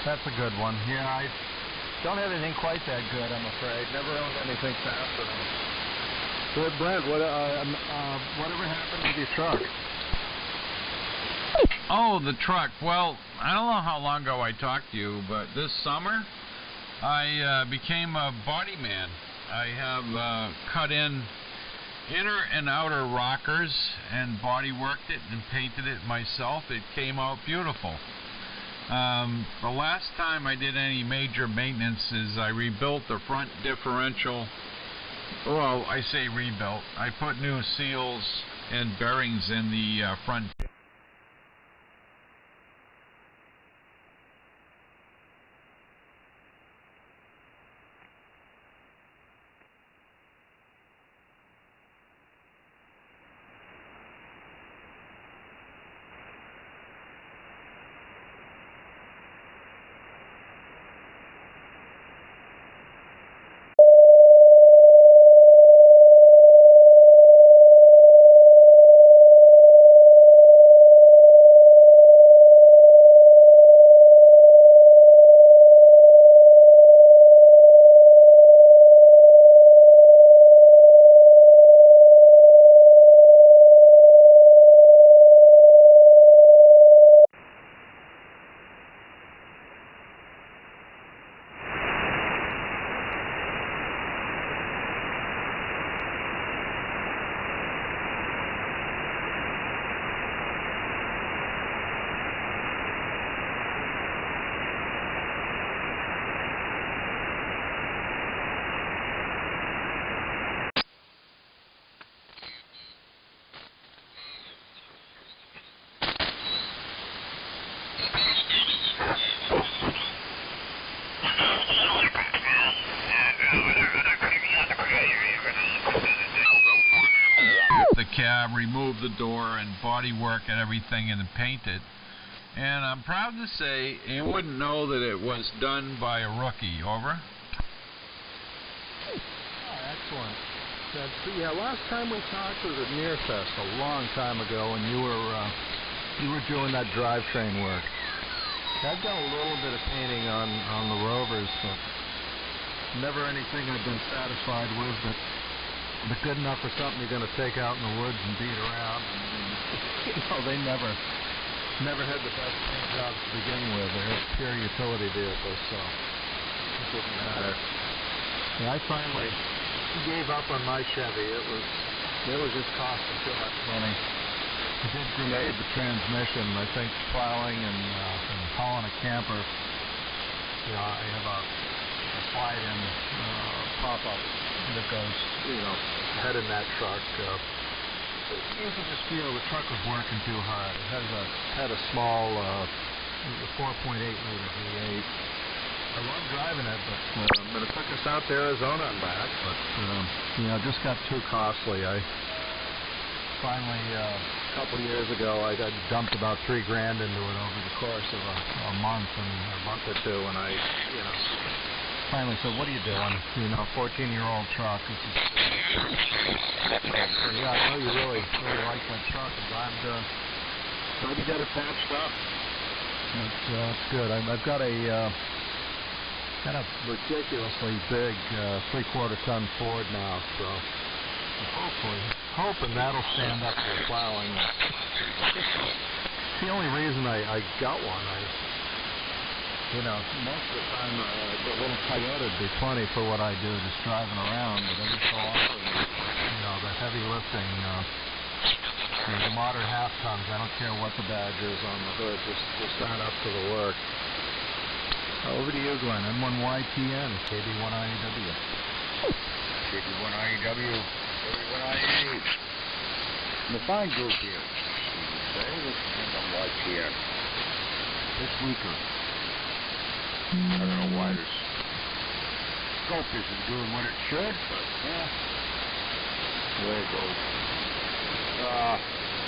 That's a good one. Yeah, I don't have anything quite that good, I'm afraid. Never owned anything faster than. Good, Brent. Whatever happened with your truck? Oh, the truck. Well, I don't know how long ago I talked to you, but this summer I became a body man. I have cut in inner and outer rockers and body worked it and painted it myself. It came out beautiful. The last time I did any major maintenance is I rebuilt the front differential. Well, I say rebuilt. I put new seals and bearings in the front. The cab, remove the door and body work and everything and paint it. And I'm proud to say you wouldn't know that it was done by a rookie. Over. Oh, excellent. Yeah, last time we talked was at Nearfest a long time ago, and you were doing that drivetrain work. I've done a little bit of painting on the Rovers, but never anything I've been satisfied with, but good enough for something you're going to take out in the woods and beat around. And, they never had the best paint jobs to begin with. They're pure utility vehicles, so it didn't matter. Yeah, I finally gave up on my Chevy. It was just costing too much money. I did grenade the transmission. I think plowing and hauling a camper. I have a slide-in pop-up that goes, ahead in that truck. You could just feel the truck was working too hard. It had a small 4.8 liter V8. I love driving it, but it took us out to Arizona and back. But it just got too costly. I finally, a couple of years ago, I dumped about $3 grand into it over the course of a month or two, and I finally said, "What are you doing? 14-year-old truck. This is." So, yeah, I know you really like that truck. I'm glad you got it patched up. That's good. I've got a kind of ridiculously big 3/4 ton Ford now, so hoping that'll stand up to plowing. It's the only reason I got one. Most of the time the little Toyota would be plenty for what I do, just driving around, but every so often, the heavy lifting, the modern half tons, I don't care what the badge is on the hood, just aren't up to the work. Over to you, Glenn. M1YTN, KB1IEW. KB1IEW, KB1IE. The fine group here. This is M1YTN. This weaker. I don't know why this scope isn't doing what it should, but there it goes.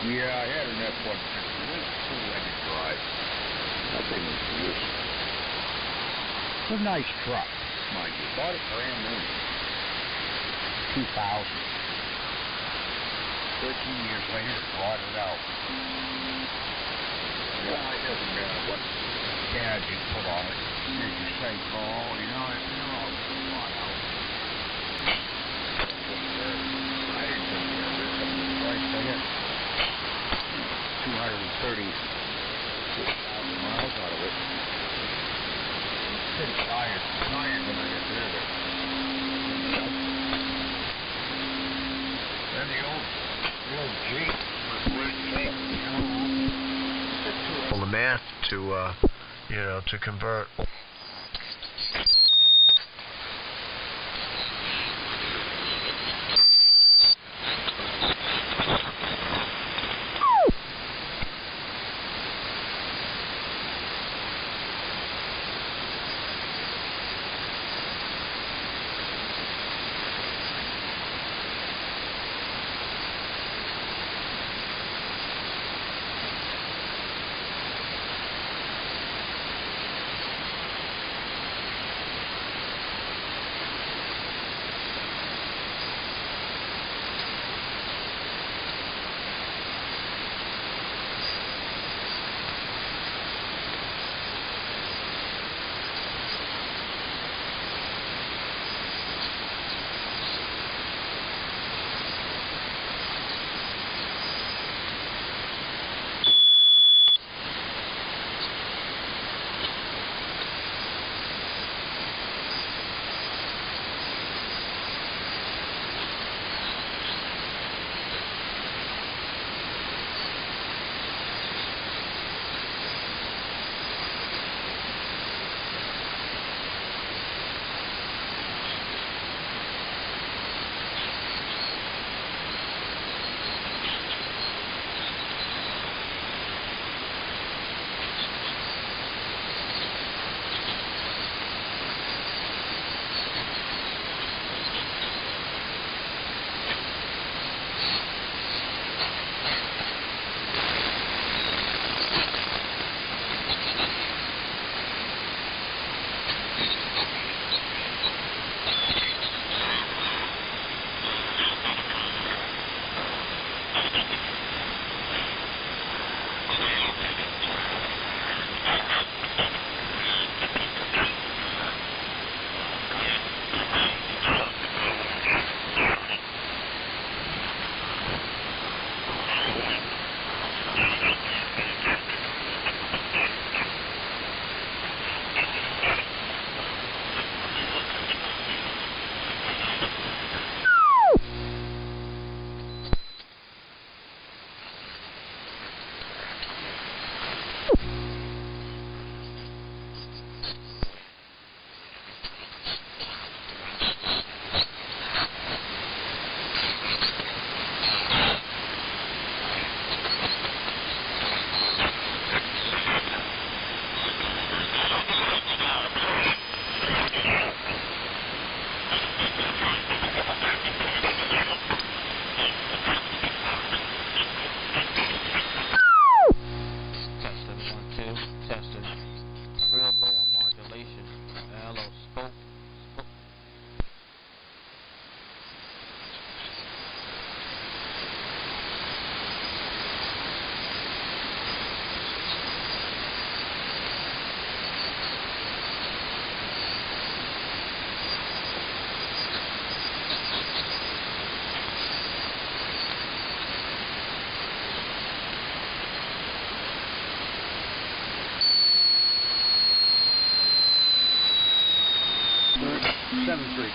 Yeah, I had an F-150. It's too heavy to drive. That thing was useless. It's a nice truck, mind you. Bought it brand new. 2000. 13 years later, bought it out. Yeah, it doesn't matter what pads you put on it. Make your say, oh, you know, they're all bought out. I didn't take care of this. Up the price I got 230,000 miles out of it. It's tired when I get rid of it. Then the old Jeep was red tape, you know. On the math to, to convert.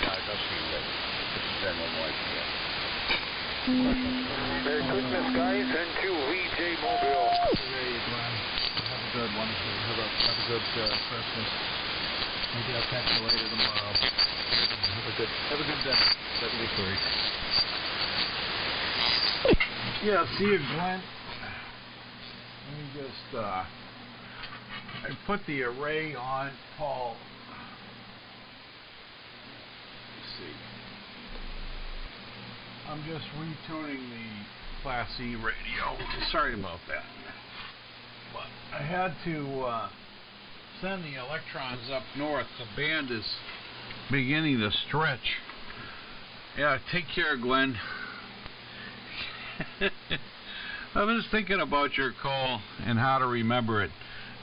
guys, I'll see you later. This is NYC. Merry Christmas, guys, and to VJ Mobile. Hey, Glenn. Have a good one. Have a good Christmas. Maybe I'll catch you later tomorrow. Have a good day. 73. Yeah, see you, Glenn. Let me just, I put the array on, Paul. Let's see. I'm just retuning the Class E radio. Sorry about that. But I had to send the electrons up north. The band is beginning to stretch. Yeah, take care, Glenn. I was thinking about your call and how to remember it.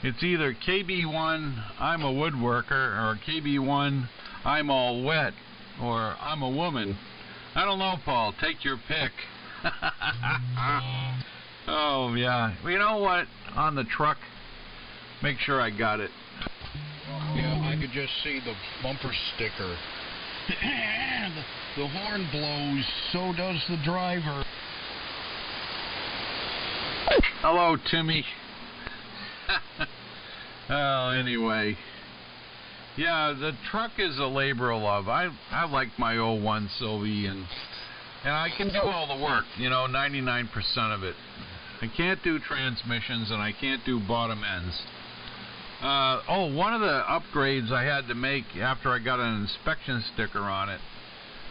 It's either KB1, I'm a woodworker, or KB1, I'm all wet, or I'm a woman. I don't know, Paul. Take your pick. Oh, yeah. Well, you know what? On the truck, make sure I got it. Yeah, I could just see the bumper sticker. The horn blows, so does the driver. Hello, Timmy. Well, anyway. Yeah, the truck is a labor of love. I like my 01 Sylvie, and I can do all the work, 99% of it. I can't do transmissions, and I can't do bottom ends. One of the upgrades I had to make after I got an inspection sticker on it,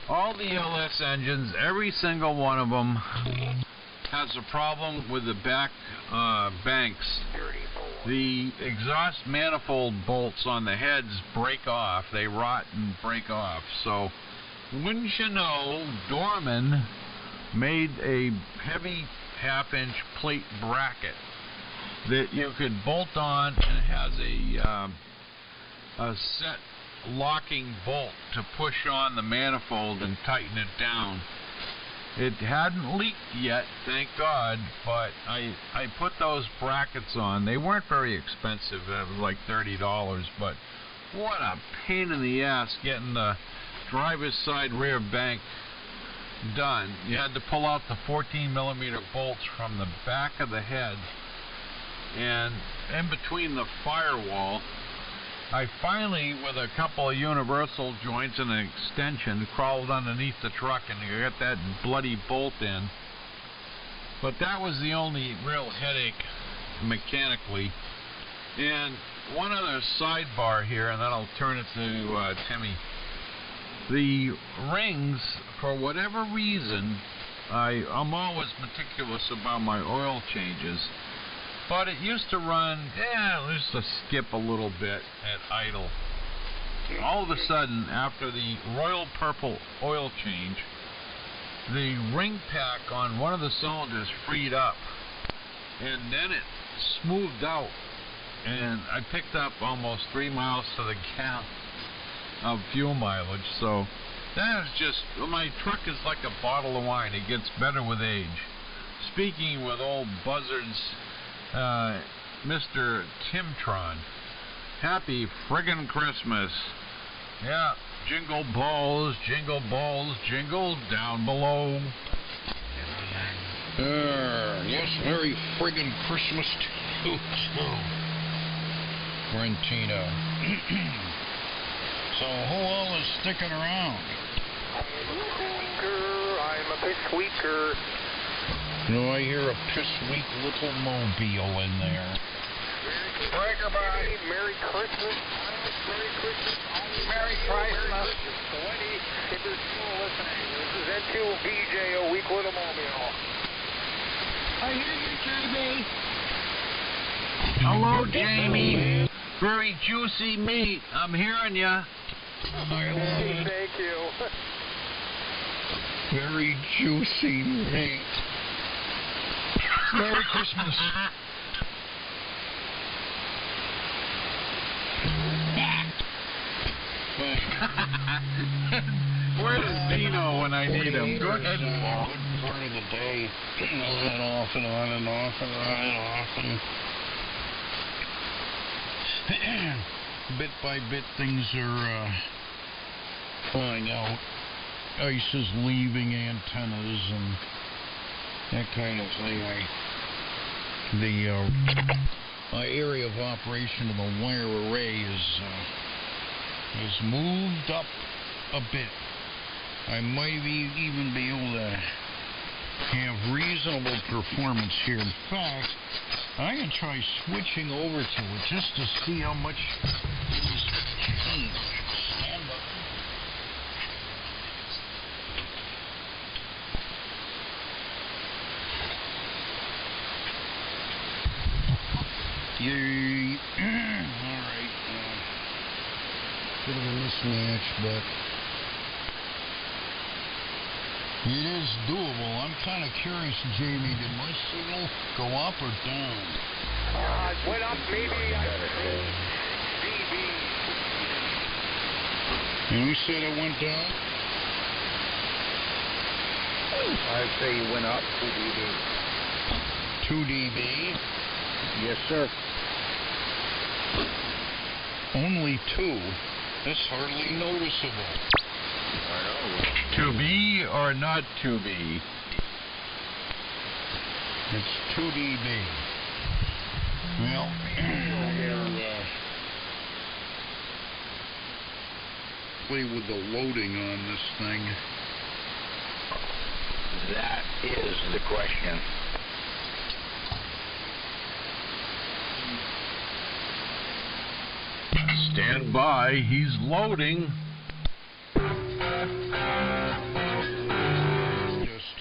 all the LS engines, every single one of them has a problem with the back banks. The exhaust manifold bolts on the heads break off. They rot and break off. So, wouldn't you know, Dorman made a heavy half-inch plate bracket that you could bolt on, and it has a set locking bolt to push on the manifold and tighten it down. It hadn't leaked yet, thank God, but I put those brackets on. They weren't very expensive. It was like $30, but what a pain in the ass getting the driver's side rear bank done. You had to pull out the 14mm bolts from the back of the head, and in between the firewall, I finally, with a couple of universal joints and an extension, crawled underneath the truck and got that bloody bolt in. But that was the only real headache mechanically. And one other sidebar here, and then I'll turn it to Timmy. The rings, for whatever reason, I'm always meticulous about my oil changes. But it used to run, it used to skip a little bit at idle. All of a sudden, after the royal purple oil change, the ring pack on one of the cylinders freed up, and then it smoothed out, and I picked up almost 3 miles to the gallon of fuel mileage. So that is just, my truck is like a bottle of wine. It gets better with age. Speaking with old buzzards, Mr. Timtron, happy friggin' Christmas. Yeah, jingle balls, jingle down below. Yes, Merry friggin' Christmas to you too, Rentina. So who all is sticking around? I'm a piss weaker. I hear a piss-weak little mobile in there. Breaker bye. Merry Christmas. Merry Christmas. Merry Christmas. If you're still listening, this is N2VJ, a weak little mobile. I hear you, Jamie. Hello, Jamie. Very juicy meat. I'm hearing ya. Thank you. Very juicy meat. Merry Christmas. Where's Dino when I need him? Go ahead, Paul. Part of the day. On and off and on and off and on and off. And bit by bit, things are falling out. Ice is leaving antennas and that kind of thing. The area of operation of the wire array is moved up a bit. I might even be able to have reasonable performance here. In fact, I'm going to try switching over to it just to see how much is changed. Stand by. Yay. Alright. Bit of a mismatch, but it is doable. I'm kind of curious, Jamie, did my signal go up or down? Went up maybe DB. And you said it went down? I'd say you went up 2 dB. 2 dB? Yes, sir. Only 2? That's hardly noticeable. I know. To be or not to be? It's 2 dB. Well, play with the loading on this thing. That is the question. Stand by, he's loading. Just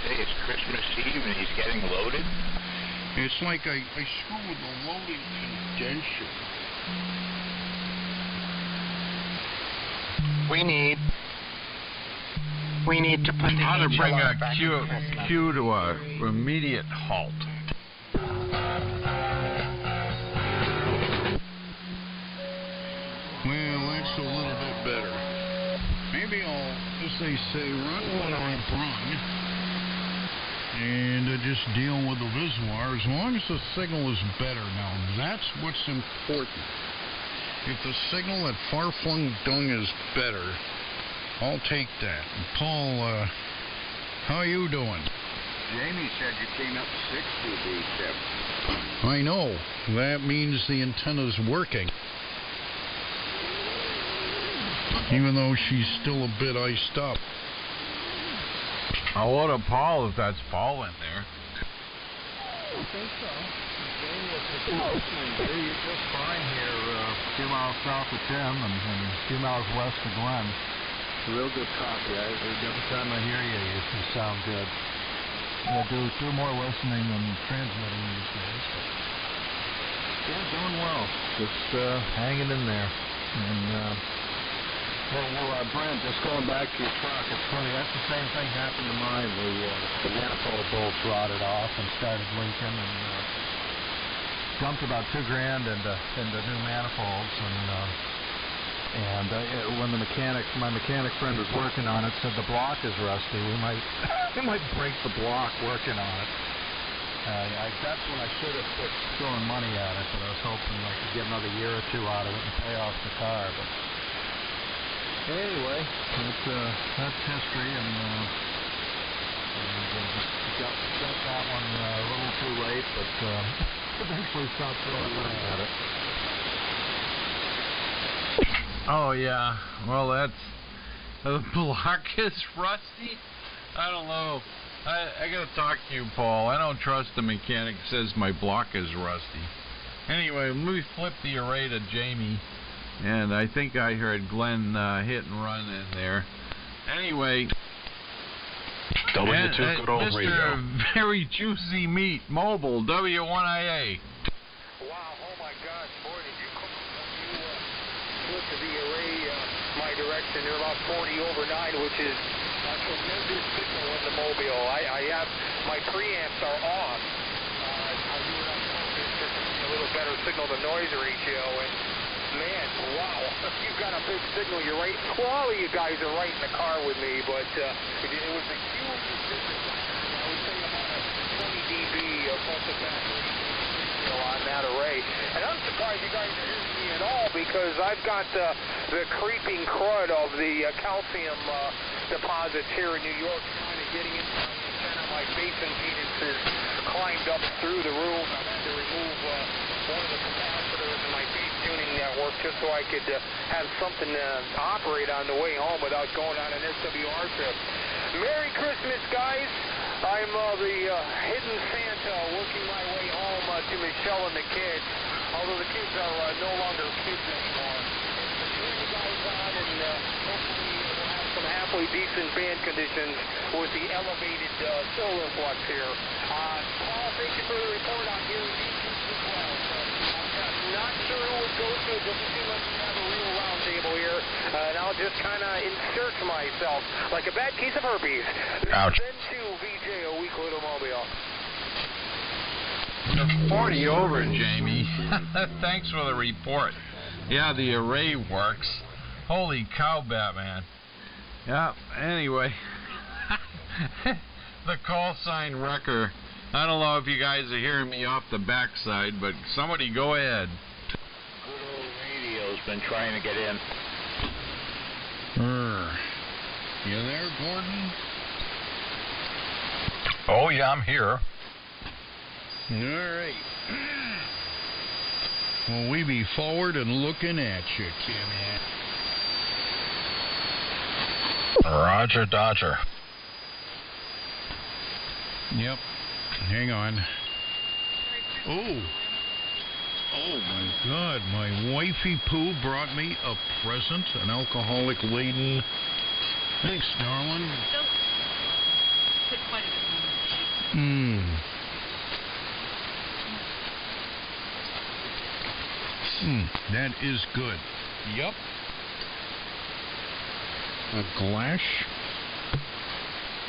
Say it's Christmas Eve and he's getting loaded? it's like I screw with the loading condenser. We need to put the How to angel bring on a back in Christmas. queue to a immediate halt. Well, that's a little bit better. Maybe I'll, as they say, run what I've run and just deal with the Viswar as long as the signal is better. Now, that's what's important. If the signal at Far-Flung Dung is better, I'll take that. Paul, how you doing? Jamie said you came up 6 dB, Tip. I know. That means the antenna's working. Even though she's still a bit iced up. Hello to Paul, if that's Paul in there. I think so. Jamie, if it's listening, you're just fine here, a few miles south of Tim and a few miles west of Glen. Real good copy. Every time I hear you, you sound good. Do more listening than transmitting these days. But yeah, doing well. Just hanging in there. And Brent, just going back to your truck, it's funny. That's the same thing happened to mine. The manifold bolts rotted off and started leaking, and dumped about $2,000 into new manifolds. And when my mechanic friend was working on it, said the block is rusty. We might break the block working on it. That's when I should have quit throwing money at it, but I was hoping I could get another year or two out of it and pay off the car. But anyway, that's history, and got that one a little too late, but eventually stopped throwing money at it. Oh, yeah. Well, that's... The block is rusty? I don't know. I gotta talk to you, Paul. I don't trust the mechanic who says my block is rusty. Anyway, let me flip the array to Jamie. And I think I heard Glenn hit and run in there. Anyway... W2 good old radio. Mr. Very Juicy Meat, Mobile, W1IA. Wow, oh my gosh, boy, did you come when you flip to the array my direction. They're about 40 over 9, which is a tremendous signal in the Mobile. I have, my preamps are off. I do it on purpose just to get a little better signal to noise ratio, and man, wow, you've got a big signal. You're right. Well, all of you guys are right in the car with me, but it was a huge difference. I would say about a 20 dB front to back ratio on that array. And I'm surprised you guys are hearing me at all, because I've got the creeping crud of the calcium deposits here in New York kind of getting into my antenna. My base impedances climbed up through the roof. I had to remove one of the capacitors in my base tuning network just so I could have something to operate on the way home without going on an SWR trip. Merry Christmas, guys. I'm the hidden Santa working my way home to Michelle and the kids, although the kids are no longer kids anymore. The you guys on, and hopefully we'll have some halfway decent band conditions with the elevated solar flux here. Paul, thank you for the report on hearing these as well. I'm not sure who it goes to. It doesn't seem like we have a real round table here. And I'll just kind of insert myself like a bad case of herpes. Ouch. Then to VJ, a weak little mobile. The 40 over, Jamie. Thanks for the report. Yeah, the array works. Holy cow, Batman. Yeah, anyway. The call sign wrecker. I don't know if you guys are hearing me off the backside, but somebody go ahead. Good old radio's been trying to get in. You there, Gordon? Oh, yeah, I'm here. All right. Well, we be forward and looking at you, Kimmy. Roger, Dodger. Yep. Hang on. Oh, my God. My wifey Pooh brought me a present, an alcoholic-laden... Thanks, darling. Don't put quite a bit more. That is good. Yup. A glass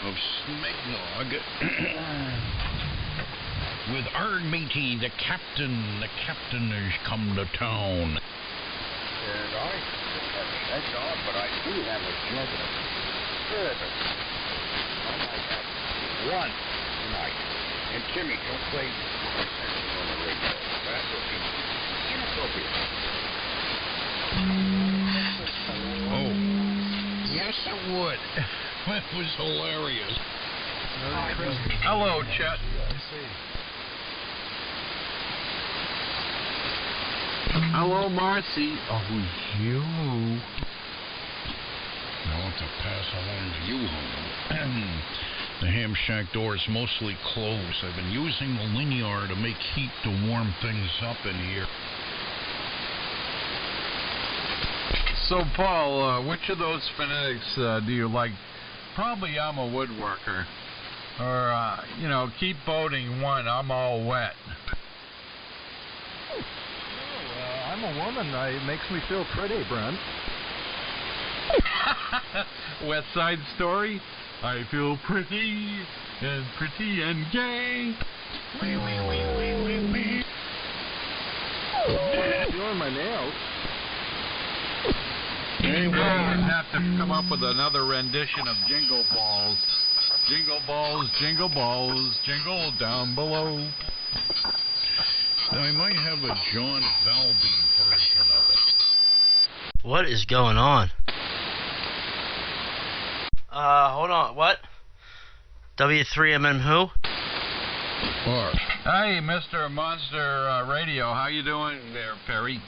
of Smegnog with our matey, the captain. The captain has come to town. And I that's odd, but I do have a jug of bourbon. I might have one tonight. And Timmy, don't play on the radio. That would be inappropriate. Oh, yes, it would. That was hilarious. Hello, Chet. Hello, Marcy. Oh, you. I want to pass along to you, home. The ham shack door is mostly closed. I've been using the linear to make heat to warm things up in here. So, Paul, which of those phonetics do you like? Probably I'm a woodworker. Or, keep boating one, I'm all wet. I'm a woman. It makes me feel pretty, Brent. West Side Story? I feel pretty and gay. Doing my nails. Anyway, I'd have to come up with another rendition of Jingle Balls. Jingle balls, jingle down below. I might have a John Valby version of it. What is going on? Hold on, what? W3MM who? Hey, Mr. Monster Radio, how you doing there, Perry?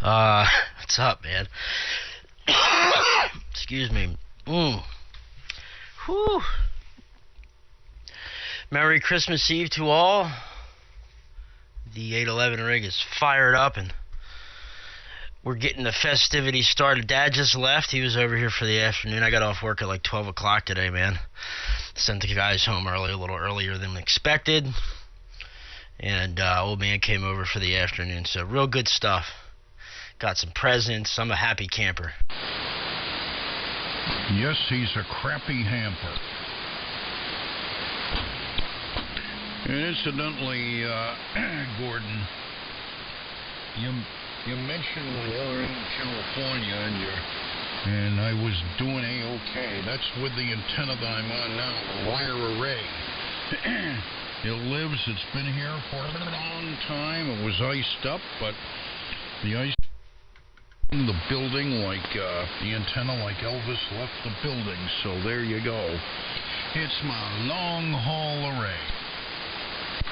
What's up, man? Excuse me. Whew. Merry Christmas Eve to all. The 811 rig is fired up and we're getting the festivities started. Dad just left. He was over here for the afternoon. I got off work at like 12 o'clock today, man. Sent the guys home early, a little earlier than expected. And old man came over for the afternoon. So real good stuff. Got some presents. I'm a happy camper. Yes, he's a crappy hamper. And incidentally, Gordon, you mentioned we were in California and I was doing A-OK. That's with the antenna that I'm on now, the wire array. It lives. It's been here for a long time. It was iced up, but the ice in the building, like the antenna, like Elvis left the building. So there you go. It's my long-haul array.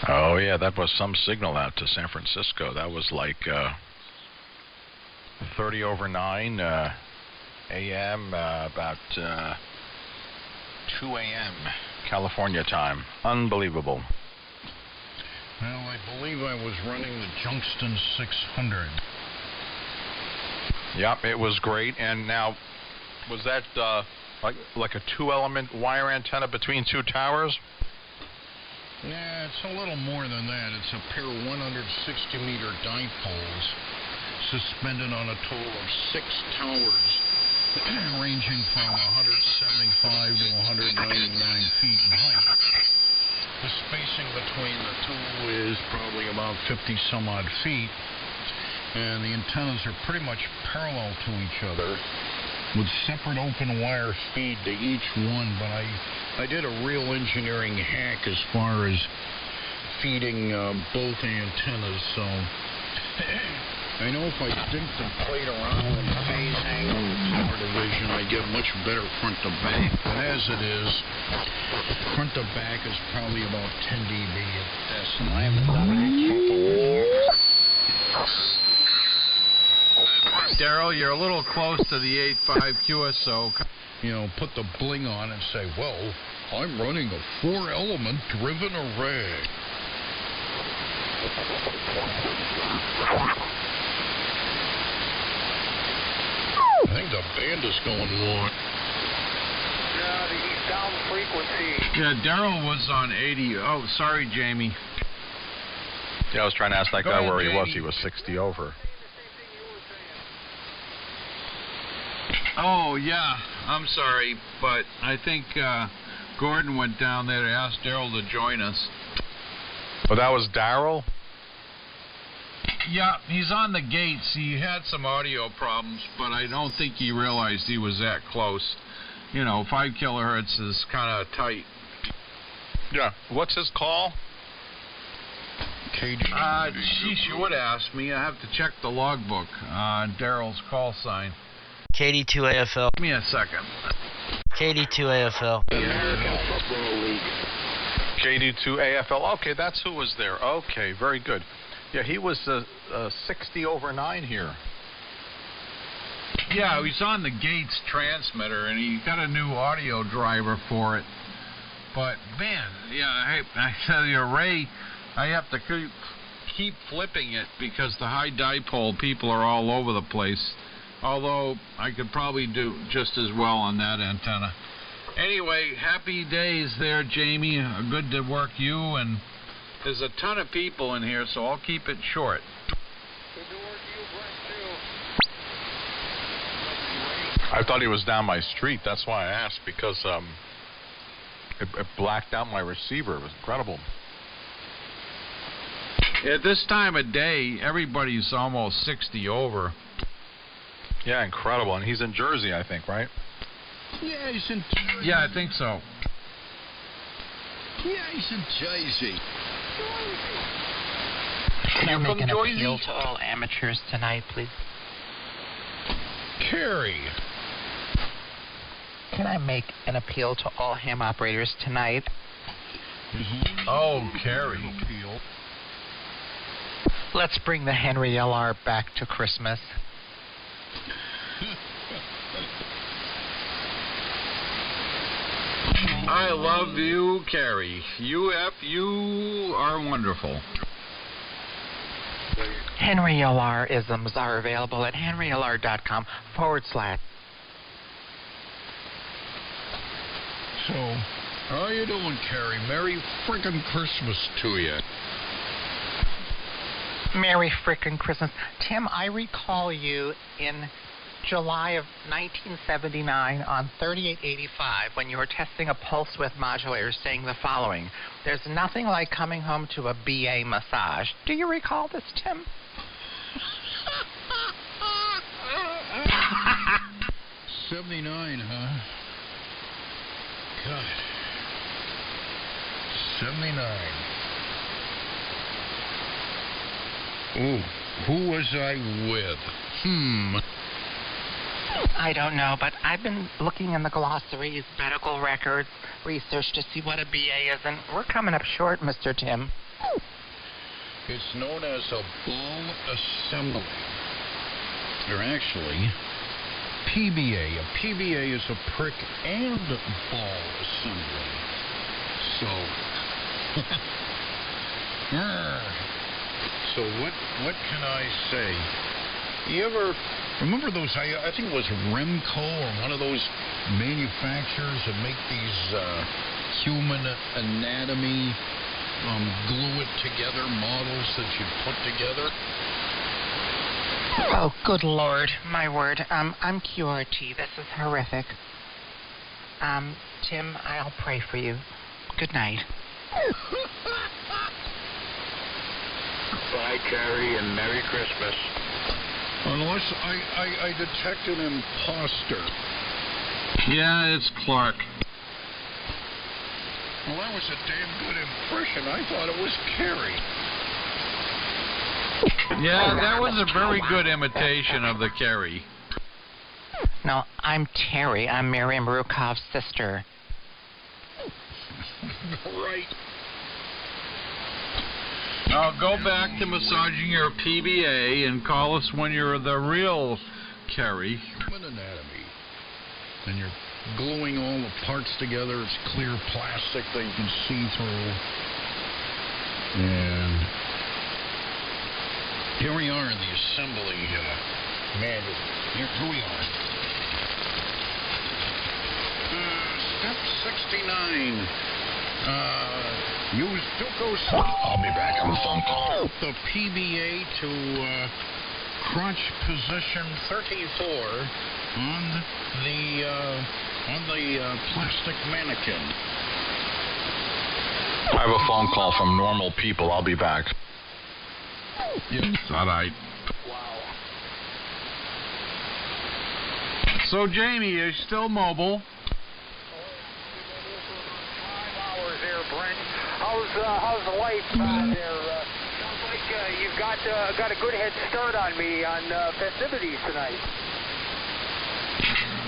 Oh, yeah, that was some signal out to San Francisco. That was like 30 over 9 a.m., about 2 a.m. California time. Unbelievable. Well, I believe I was running the Junction 600. Yep, it was great. And now, was that like a two-element wire antenna between two towers? Yeah, it's a little more than that. It's a pair of 160-meter dipoles suspended on a total of 6 towers, ranging from 175 to 199 feet in height. The space spacing between the two is probably about 50 some odd feet, and the antennas are pretty much parallel to each other with separate open wire feed to each one, but I did a real engineering hack as far as feeding both antennas, so I know if I dinked and played around with phase angle and power division, I'd get much better front to back. But as it is, front to back is probably about 10 dB at best. And I haven't done Daryl, you're a little close to the 8.5 QSO. You know, put the bling on and say, well, I'm running a 4-element driven array. I think the band is going long. Yeah, he's down frequency. Yeah, Daryl was on 80. Oh, sorry, Jamie. Yeah, I was trying to ask that Go guy ahead, where he was. Jamie. He was 60 over. Oh, yeah. I'm sorry, but I think Gordon went down there to ask Daryl to join us. Oh, that was Daryl? Yeah, he's on the gates. He had some audio problems, but I don't think he realized he was that close. You know, 5 kilohertz is kind of tight. Yeah. What's his call? Sheesh, you would ask me. I have to check the logbook on Daryl's call sign. KD2AFL. Give me a second. KD2AFL. KD2 AFL. Okay, that's who was there. Okay, very good. Yeah, he was 60 over 9 here. Yeah, he's on the Gates transmitter, and he got a new audio driver for it. But, man, yeah, I tell you, Ray, I have to keep flipping it because the high dipole people are all over the place. Although, I could probably do just as well on that antenna. Anyway, happy days there, Jamie. Good to work you, and there's a ton of people in here, so I'll keep it short. Good to work you, Brent, too. I thought he was down my street. That's why I asked, because it blacked out my receiver. It was incredible. At this time of day, everybody's almost 60 over. Yeah, incredible. And he's in Jersey, I think, right? Yeah, he's in Jersey. Yeah, I think so. Yeah, he's in Jersey. Can I You're make from an Jersey? appeal to all amateurs tonight, please? Carrie. Can I make an appeal to all ham operators tonight? Oh, Carrie. Appeal. Let's bring the Henry LR back to Christmas. I love you, Carrie. You are wonderful. Henry LR isms are available at henrylr.com/. So, how you doing, Carrie? Merry frickin' Christmas to you. Merry frickin' Christmas. Tim, I recall you in July of 1979 on 3885 when you were testing a pulse width modulator saying the following: there's nothing like coming home to a BA massage. Do you recall this, Tim? 79, huh? God. 79. Ooh, who was I with? I don't know, but I've been looking in the glossaries, medical records, research to see what a BA is, and we're coming up short, Mr. Tim. It's known as a ball assembly. Or actually, PBA. A PBA is a prick and ball assembly. So, so what can I say? You ever remember those? I think it was Remco or one of those manufacturers that make these human anatomy, glue it together models that you put together. Oh, good Lord, my word. I'm QRT. This is horrific. Tim, I'll pray for you. Good night. Bye, Terry, and Merry Christmas. Unless I detect an imposter. Yeah, it's Clark. Well, that was a damn good impression. I thought it was Carrie. Yeah, that was a very good imitation of the Carrie. No, I'm Terry. I'm Miriam Rukov's sister. Right. Now go back to massaging your PBA and call us when you're the real Carrie. Human anatomy. And you're gluing all the parts together. It's clear plastic that you can see through. And here we are in the assembly manual. Here we are. Step 69. Use Duco's. I'll be back on the phone call. The PBA to crunch position 34 on the plastic mannequin. I have a phone call from Normal People. I'll be back. Yes, all right. Wow. So, Jamie, you're still mobile. 5 hours there, Brent. How's the life there? Sounds like you've got a good head start on me on festivities tonight.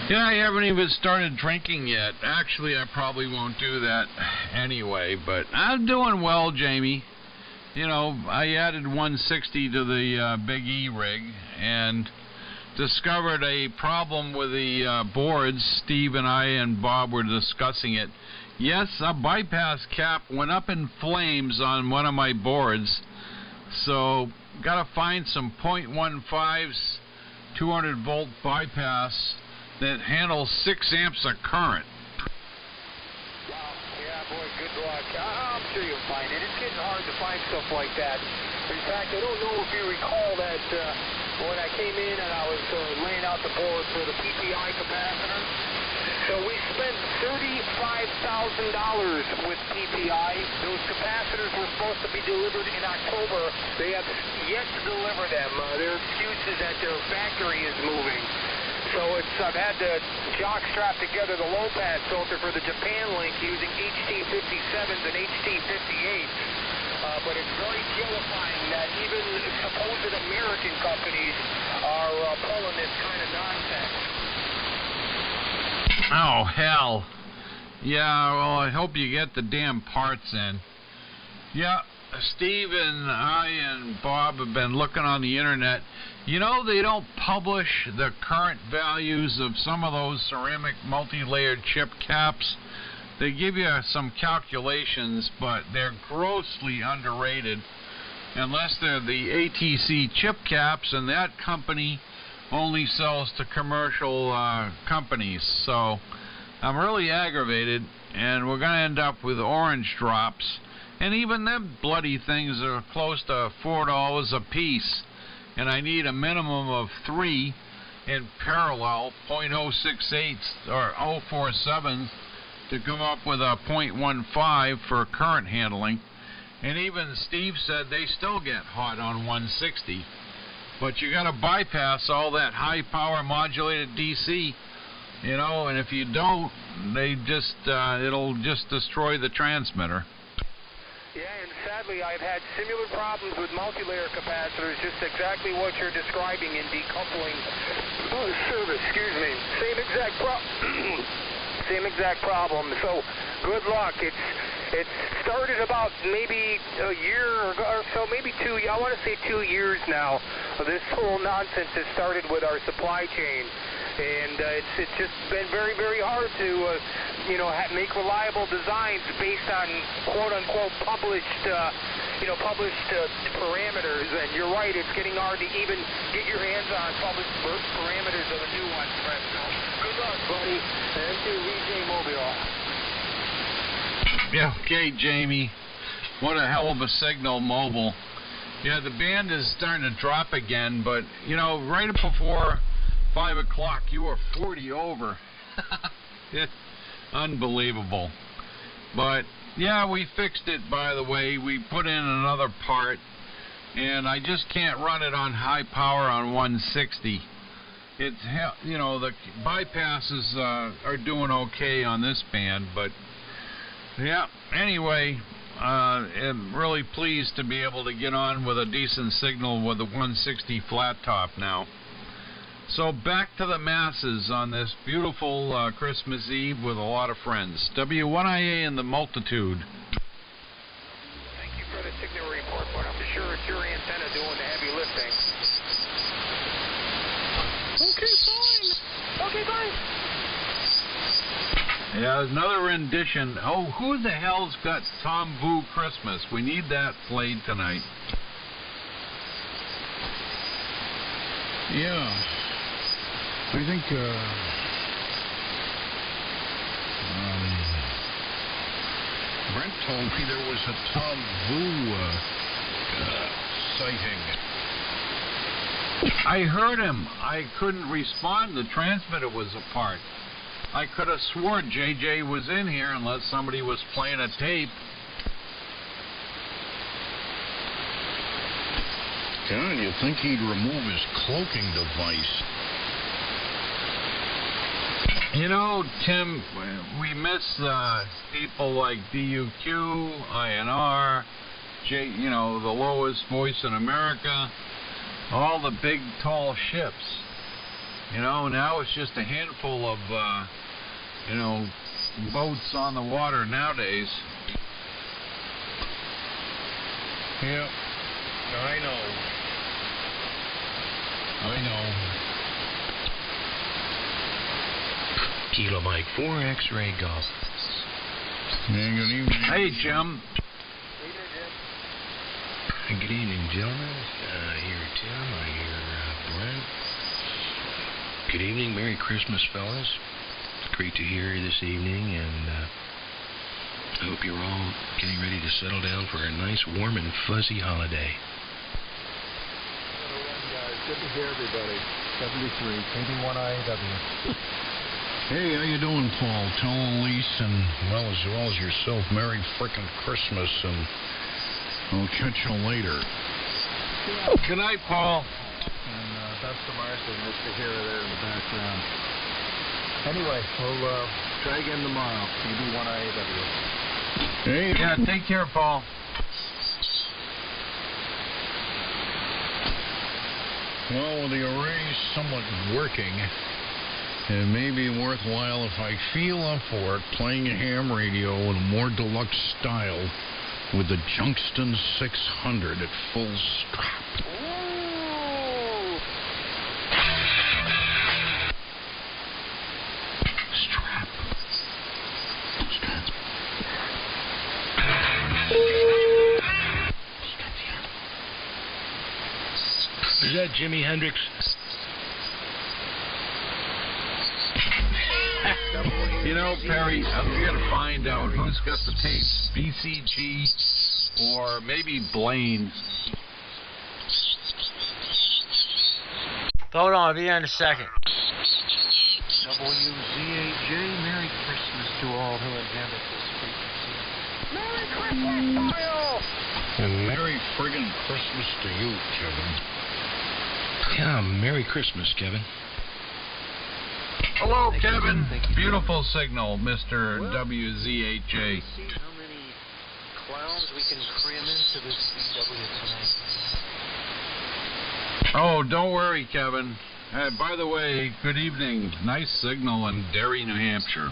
Yeah, I haven't even started drinking yet. Actually, I probably won't do that anyway, but I'm doing well, Jamie. You know, I added 160 to the Big E rig and discovered a problem with the boards. Steve and I and Bob were discussing it. Yes, a bypass cap went up in flames on one of my boards, so got to find some .15s, 200-volt bypass that handles 6 amps of current. Wow, yeah, boy, good luck. I'm sure you'll find it. It's getting hard to find stuff like that. In fact, I don't know if you recall that when I came in and I was laying out the board for the PPI capacitor. So we spent $35,000 with PPI. Those capacitors were supposed to be delivered in October. They have yet to deliver them. Their excuse is that their factory is moving. So I've had to jock strap together the low-pass filter for the Japan link using HT57s and HT58s. But it's very terrifying that even supposed American companies are pulling this kind of nonsense. Oh, hell. Yeah, well, I hope you get the damn parts in. Yeah, Steve and I and Bob have been looking on the internet. You know, they don't publish the current values of some of those ceramic multi-layered chip caps. They give you some calculations, but they're grossly underrated unless they're the ATC chip caps, and that company only sells to commercial companies. So I'm really aggravated, and we're going to end up with orange drops. And even them bloody things are close to $4 a piece. And I need a minimum of 3 in parallel, .068 or 047 to come up with a .15 for current handling. And even Steve said they still get hot on 160. But you got to bypass all that high power modulated DC, you know, and if you don't, they just it'll just destroy the transmitter. Yeah, and sadly, I've had similar problems with multi-layer capacitors, just exactly what you're describing in decoupling service. Excuse me. Same exact problem. So, good luck. It started about maybe a year or so, maybe 2. I want to say 2 years now. This whole nonsense has started with our supply chain. And it's just been very, very hard to, make reliable designs based on quote-unquote published parameters. And you're right, it's getting hard to even get your hands on published parameters of the new ones, Fred. So good luck, buddy. And to VJ Mobile. Yeah, okay, Jamie. What a hell of a signal, mobile. Yeah, the band is starting to drop again, but, right before 5 o'clock, you were 40 over. It's unbelievable. But, yeah, we fixed it, by the way. We put in another part, and I just can't run it on high power on 160. It's, you know, the bypasses are doing okay on this band, but yeah, anyway, I'm really pleased to be able to get on with a decent signal with the 160 flat top now. So back to the masses on this beautiful Christmas Eve with a lot of friends. W1IA and the Multitude. Thank you for the signal report, but I'm sure it's your antenna doing the heavy lifting. Okay, fine. Okay, fine. Yeah, another rendition. Oh, who the hell's got Tom Vu Christmas? We need that played tonight. Yeah. I think, Brent told me there was a Tom Vu sighting. I heard him. I couldn't respond. The transmitter was apart. I could have sworn JJ was in here unless somebody was playing a tape. God, you'd think he'd remove his cloaking device. You know, Tim, we miss people like DUQ, INR, you know, the lowest voice in America, all the big, tall ships. You know, now it's just a handful of, you know, boats on the water nowadays. Yeah, I know. Kilo Mike 4 X-ray Golf. Yeah, good evening. Hey, Jim. Good evening, gentlemen. I hear Tim. I hear Brent. Good evening. Merry Christmas, fellas. It's great to hear you this evening, and I hope you're all getting ready to settle down for a nice, warm, and fuzzy holiday. Good to hear everybody. 73, KD1IAW. Hey, how you doing, Paul? Tell Elise and as well as yourself, Merry frickin' Christmas, and I'll catch you later. Good night, Paul. And that's the Marcy, Mr. Hero there in the background. Anyway, we'll try again tomorrow. KD1IAW. Hey. Yeah, take care, Paul. Well, with the array somewhat working, it may be worthwhile if I feel up for it, playing a ham radio in a more deluxe style with the Junkston 600 at full strap. Strap. Is that Jimi Hendrix? You know, Perry, we got to find out who's got the tapes. BCG or maybe Blaine. Hold on, I'll be here in a second. WZAJ, Merry Christmas to all who inhabit this frequency. Merry Christmas, Kyle! And Merry friggin' Christmas to you, Kevin. Yeah, Merry Christmas, Kevin. Hello, Kevin. Beautiful signal, Mr. WZHA. See how many clowns we can cram into this CW tonight. Oh, don't worry, Kevin. By the way, good evening. Nice signal in Derry, New Hampshire.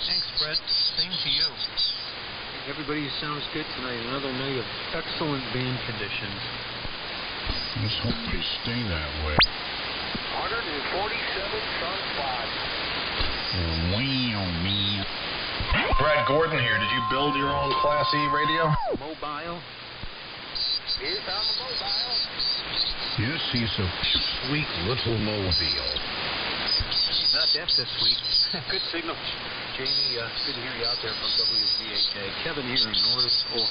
Thanks, Brett. Same to you. Everybody sounds good tonight. Another night of excellent band condition. Let's hope they stay that way. 147 sunspots. Wow, man. Brad Gordon here. Did you build your own Class E radio? Mobile. Here's on the mobile. Yes, he's a sweet little mobile. He's not deaf this week. Good signal, Jamie. Good to hear you out there from WZHA. Kevin here in North Ohio.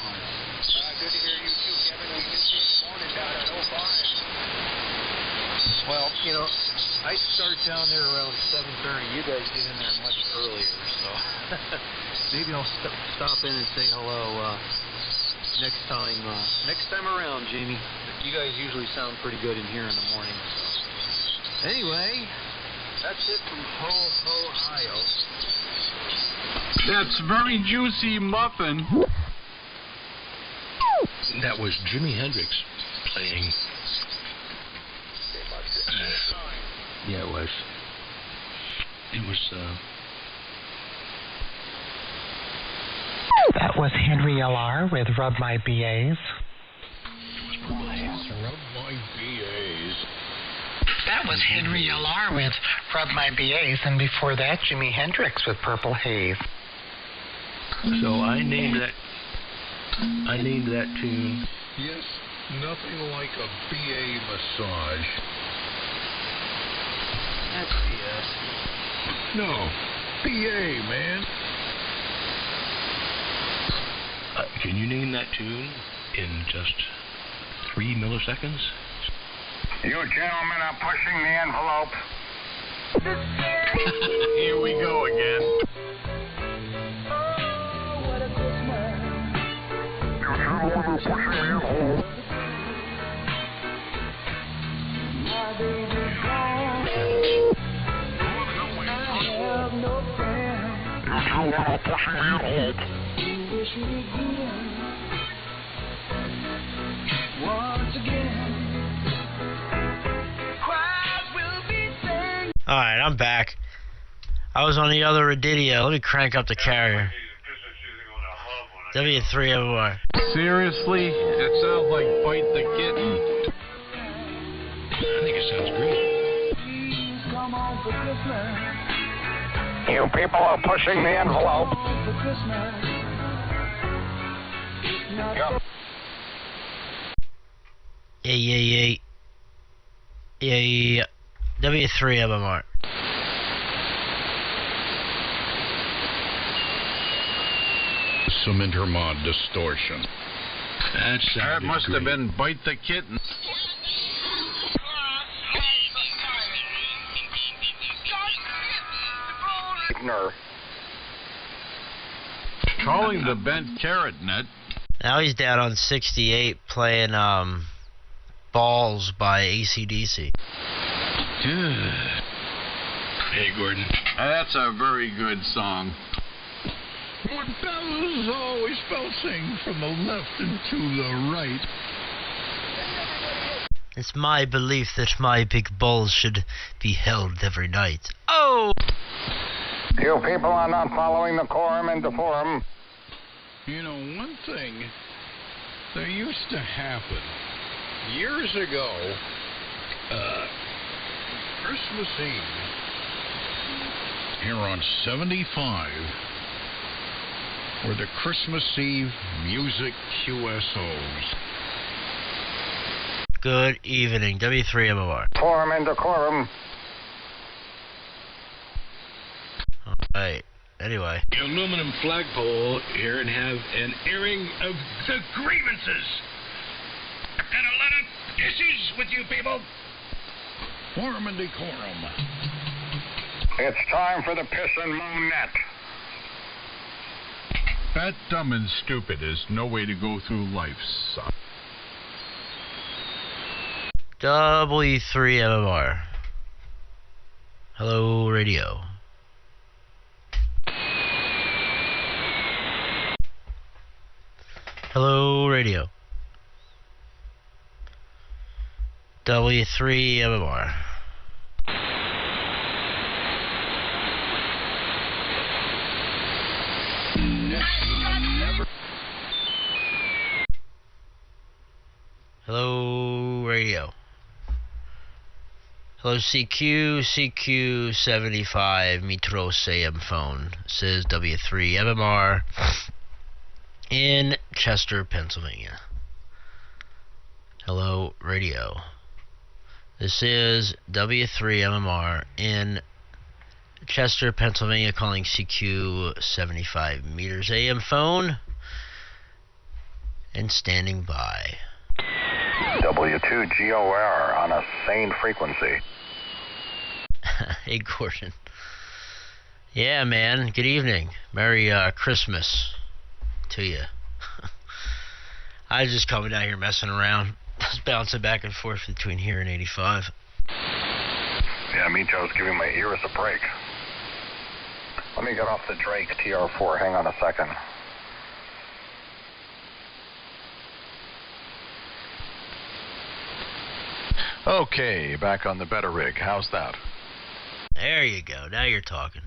Good to hear you too, Kevin. We missed you in the morning down at 05. Well, you know, I start down there around 7:30. You guys get in there much earlier, so maybe I'll stop in and say hello. next time around, Jamie. You guys usually sound pretty good in here in the morning. So. Anyway, that's it from Ohio. That's very juicy muffin. That was Jimi Hendrix playing. Yeah, it was. It was, That was Henry L.R. with Rub My BAs. Rub My BAs. That was Henry L.R. with Rub My BAs, and before that, Jimi Hendrix with Purple Haze. So I named that tune. Yes, nothing like a BA massage. That's BS. No, BA, man. Can you name that tune in just 3 milliseconds? You gentlemen are pushing the envelope. Here we go again. You gentlemen are pushing the envelope. You gentlemen are pushing the envelope. Alright, I'm back. I was on the other Radidio. Let me crank up the carrier. W3MR. Seriously? It sounds like Bite the Kitten. I think it sounds great. You people are pushing the envelope. Yep. Yeah. W3MR. Some intermod distortion. That must have been Bite the Kitten. Calling the bent carrot net. Now he's down on 68 playing Balls by AC/DC. Hey, Gordon. That's a very good song. What bells always bouncing from the left and to the right. It's my belief that my big balls should be held every night. Oh! You people are not following the quorum and decorum. You know, one thing that used to happen years ago, Christmas Eve, here on 75, were the Christmas Eve Music QSOs. Good evening, W3MOR. Quorum and decorum. Alright, anyway. The aluminum flagpole here and have an airing of the grievances. I've got a lot of issues with you people. Quorum and decorum. It's time for the piss and moan net. Fat, dumb, and stupid is no way to go through life, son. W3MMR. Hello, radio. Hello, radio. W3MMR. Hello, radio. Hello, CQ75 Mitros AM phone. Says W3MMR in Chester, Pennsylvania. Hello, radio. This is W3MMR in Chester, Pennsylvania, calling CQ75 meters AM phone and standing by. W2GOR on a sane frequency. Hey, Gordon. Yeah, man. Good evening. Merry Christmas to you. I was just coming down here messing around. Just bouncing back and forth between here and 85. Yeah, me too. I was giving my ears a break. Let me get off the Drake TR4. Hang on a second. Okay, back on the better rig. How's that? There you go. Now you're talking.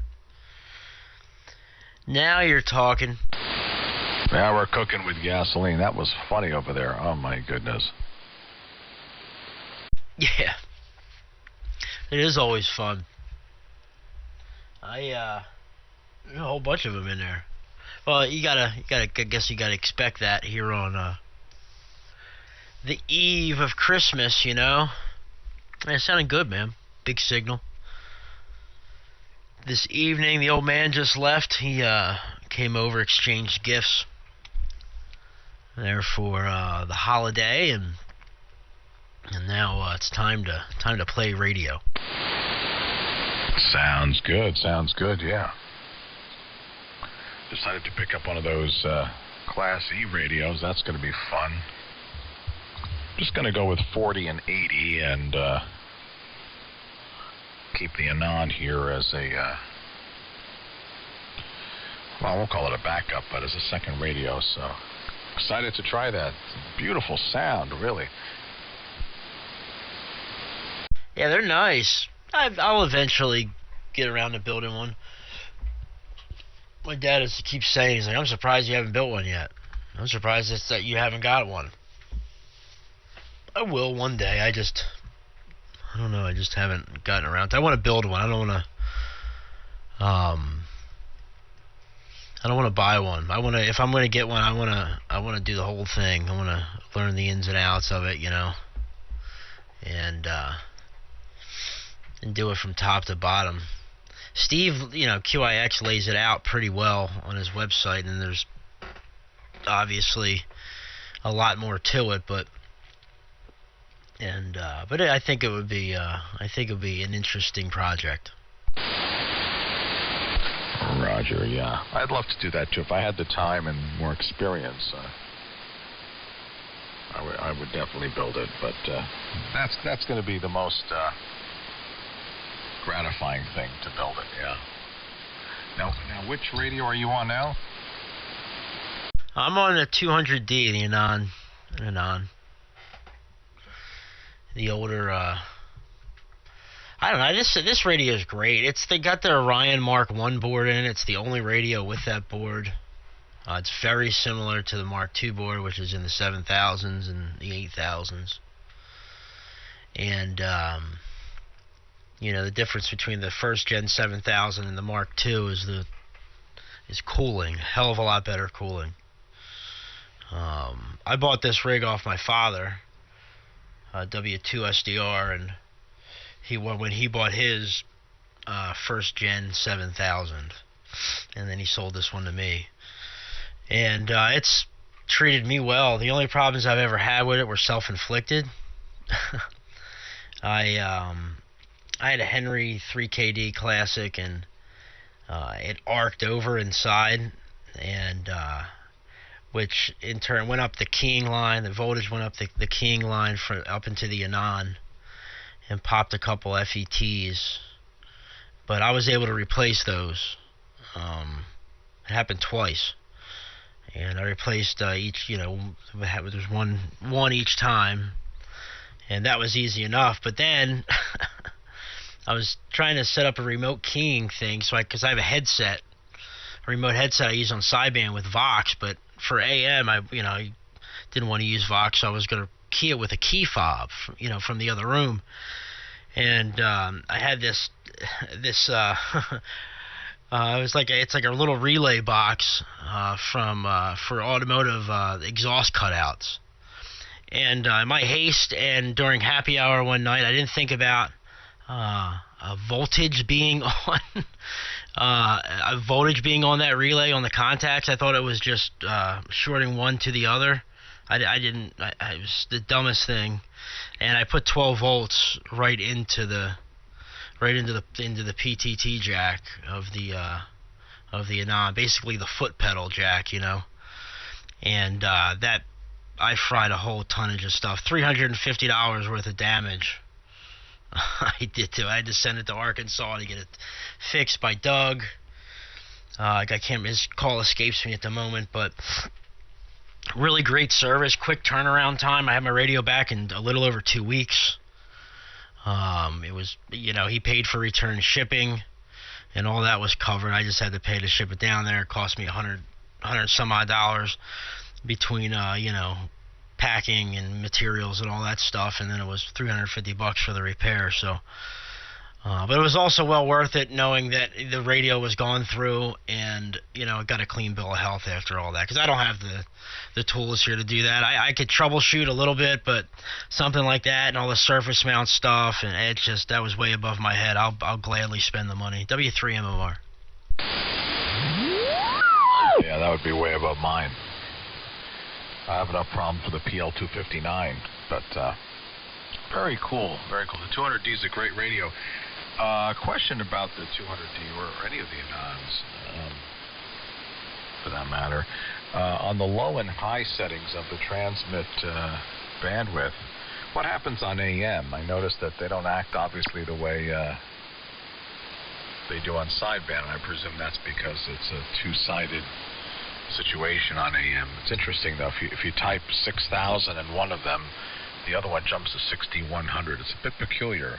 Now you're talking. Now we're cooking with gasoline. That was funny over there. Oh, my goodness. Yeah. It is always fun. There's a whole bunch of them in there. Well, I guess you gotta expect that here on the eve of Christmas, you know. It sounded good, man. Big signal. This evening, the old man just left. He came over, exchanged gifts there for the holiday, and now it's time to play radio. Sounds good, yeah. Decided to pick up one of those Class E radios. That's going to be fun. Just going to go with 40 and 80 and keep the Anand here as a, well, I won't call it a backup, but as a second radio. So excited to try that. Beautiful sound, really. Yeah, they're nice. I'll eventually get around to building one. My dad keeps saying, he's like, I'm surprised you haven't built one yet. I'm surprised that you haven't got one. I will one day. I don't know. I just haven't gotten around to it. I want to build one. I don't want to buy one. If I'm going to get one, I want to do the whole thing. I want to learn the ins and outs of it, you know. And do it from top to bottom. Steve, you know, QIX lays it out pretty well on his website, and there's obviously a lot more to it, but I think it would be an interesting project. Roger, yeah. I'd love to do that too. If I had the time and more experience, I would definitely build it, but that's going to be the most gratifying thing to build it, yeah. Now, which radio are you on now? I'm on the 200D, the Anand. The older, I don't know, this radio is great. They got the Orion Mark 1 board in it. It's the only radio with that board. It's very similar to the Mark 2 board, which is in the 7000s and the 8000s. And, you know, the difference between the first gen 7000 and the Mark II is cooling. A hell of a lot better cooling. I bought this rig off my father, W2SDR, and when he bought his first gen 7000, and then he sold this one to me. And it's treated me well. The only problems I've ever had with it were self-inflicted. I had a Henry 3KD Classic, and it arced over inside, and which in turn went up the keying line. The voltage went up the keying line up into the Anand, and popped a couple FETs. But I was able to replace those. It happened twice, and I replaced each. You know, there's one each time, and that was easy enough. But then I was trying to set up a remote keying thing, because I have a remote headset I use on sideband with Vox, but for AM, I didn't want to use Vox, so I was going to key it with a key fob, from the other room. And I had this it's like a little relay box for automotive exhaust cutouts. And in my haste and during happy hour one night, I didn't think about voltage being on that relay on the contacts. I thought it was just shorting one to the other. It was the dumbest thing, and I put 12 volts right into the PTT jack of the Anand, basically the foot pedal jack, and that I fried a whole tonnage of stuff. $350 worth of damage. I did too. I had to send it to Arkansas to get it fixed by Doug. I can't. His call escapes me at the moment, but really great service, quick turnaround time. I had my radio back in a little over 2 weeks. It was, he paid for return shipping, and all that was covered. I just had to pay to ship it down there. It cost me $100 some odd dollars between, packing and materials and all that stuff, and then it was $350 for the repair. So, but it was also well worth it, knowing that the radio was gone through, and it got a clean bill of health after all that. Because I don't have the tools here to do that. I could troubleshoot a little bit, but something like that and all the surface mount stuff, and that was way above my head. I'll gladly spend the money. W3MOR. Yeah, that would be way above mine. I have enough problem for the PL259, but very cool, very cool. The 200D is a great radio. Question about the 200D or any of the Anons, for that matter. On the low and high settings of the transmit bandwidth, what happens on AM? I noticed that they don't act obviously the way they do on sideband, and I presume that's because it's a two-sided situation on AM. It's interesting though, if you type 6,000 in one of them, the other one jumps to 6,100. It's a bit peculiar.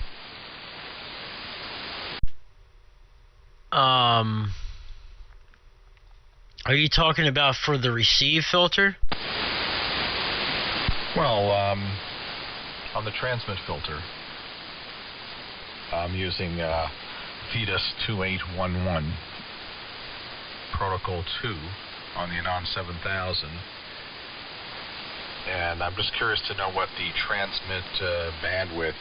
Are you talking about for the receive filter? Well, on the transmit filter, I'm using VEDUS 2811 Protocol 2 on the Anon 7000, and I'm just curious to know what the transmit bandwidth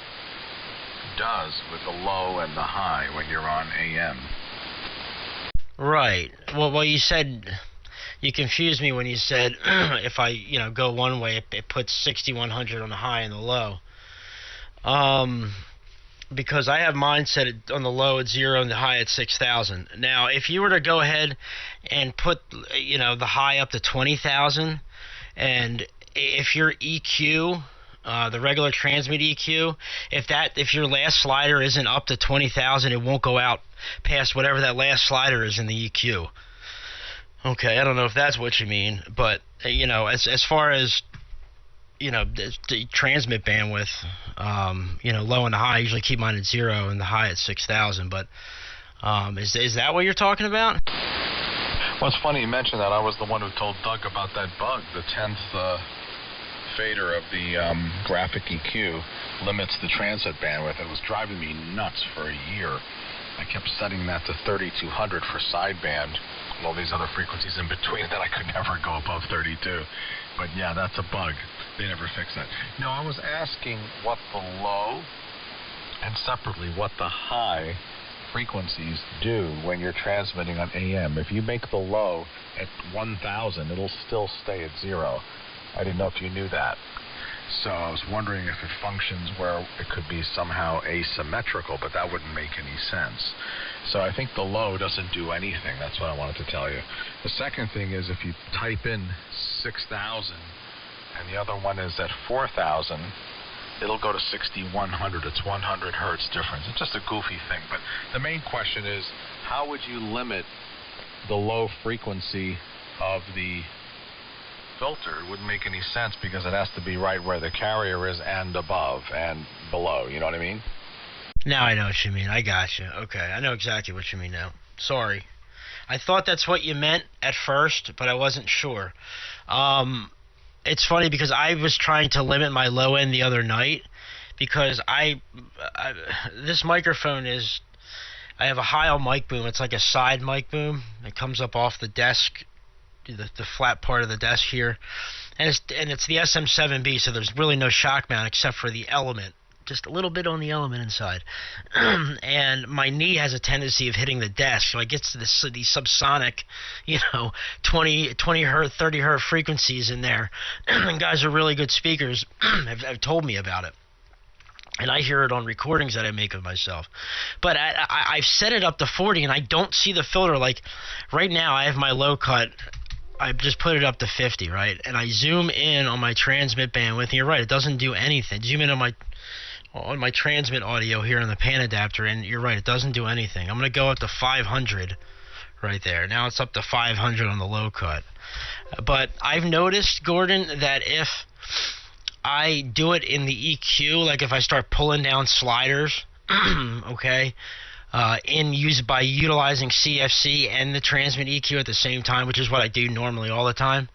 does with the low and the high when you're on AM. Right. Well, you said, you confused me when you said if I go one way, it puts 6,100 on the high and the low. Because I have mine set on the low at 0 and the high at 6,000. Now, if you were to go ahead and put, the high up to 20,000, and if your EQ, the regular transmit EQ, if your last slider isn't up to 20,000, it won't go out past whatever that last slider is in the EQ. Okay, I don't know if that's what you mean, but as far as the transmit bandwidth, low and the high, I usually keep mine at 0 and the high at 6,000. But is that what you're talking about? Well, it's funny you mentioned that. I was the one who told Doug about that bug. The 10th fader of the graphic EQ limits the transmit bandwidth. It was driving me nuts for a year. I kept setting that to 3,200 for sideband, and all these other frequencies in between, that I could never go above 32. But yeah, that's a bug. They never fixed that. No, I was asking what the low and separately what the high frequencies do when you're transmitting on AM. If you make the low at 1,000, it'll still stay at 0. I didn't know if you knew that. So I was wondering if it functions where it could be somehow asymmetrical, but that wouldn't make any sense. So I think the low doesn't do anything. That's what I wanted to tell you. The second thing is if you type in 6,000 and the other one is at 4,000, it'll go to 6,100. It's 100 hertz difference. It's just a goofy thing. But the main question is, how would you limit the low frequency of the filter? It wouldn't make any sense because it has to be right where the carrier is and above and below. You know what I mean? Now I know what you mean. I got you. Okay, I know exactly what you mean now. Sorry. I thought that's what you meant at first, but I wasn't sure. It's funny because I was trying to limit my low end the other night because this microphone is, I have a Heil mic boom. It's like a side mic boom. It comes up off the desk, the flat part of the desk here, and it's the SM7B, so there's really no shock mount except for the element, just a little bit on the element inside. And my knee has a tendency of hitting the desk, so I get to these subsonic, 20 hertz, 30 hertz frequencies in there. And guys are really good speakers have told me about it. And I hear it on recordings that I make of myself. But I've set it up to 40, and I don't see the filter. Like, right now, I have my low cut. I just put it up to 50, right? And I zoom in on my transmit bandwidth. And you're right, it doesn't do anything. Zoom in on my transmit audio here on the pan adapter, and you're right, it doesn't do anything. I'm going to go up to 500 right there. Now it's up to 500 on the low cut. But I've noticed, Gordon, that if I do it in the EQ, like if I start pulling down sliders, okay, by utilizing CFC and the transmit EQ at the same time, which is what I do normally all the time.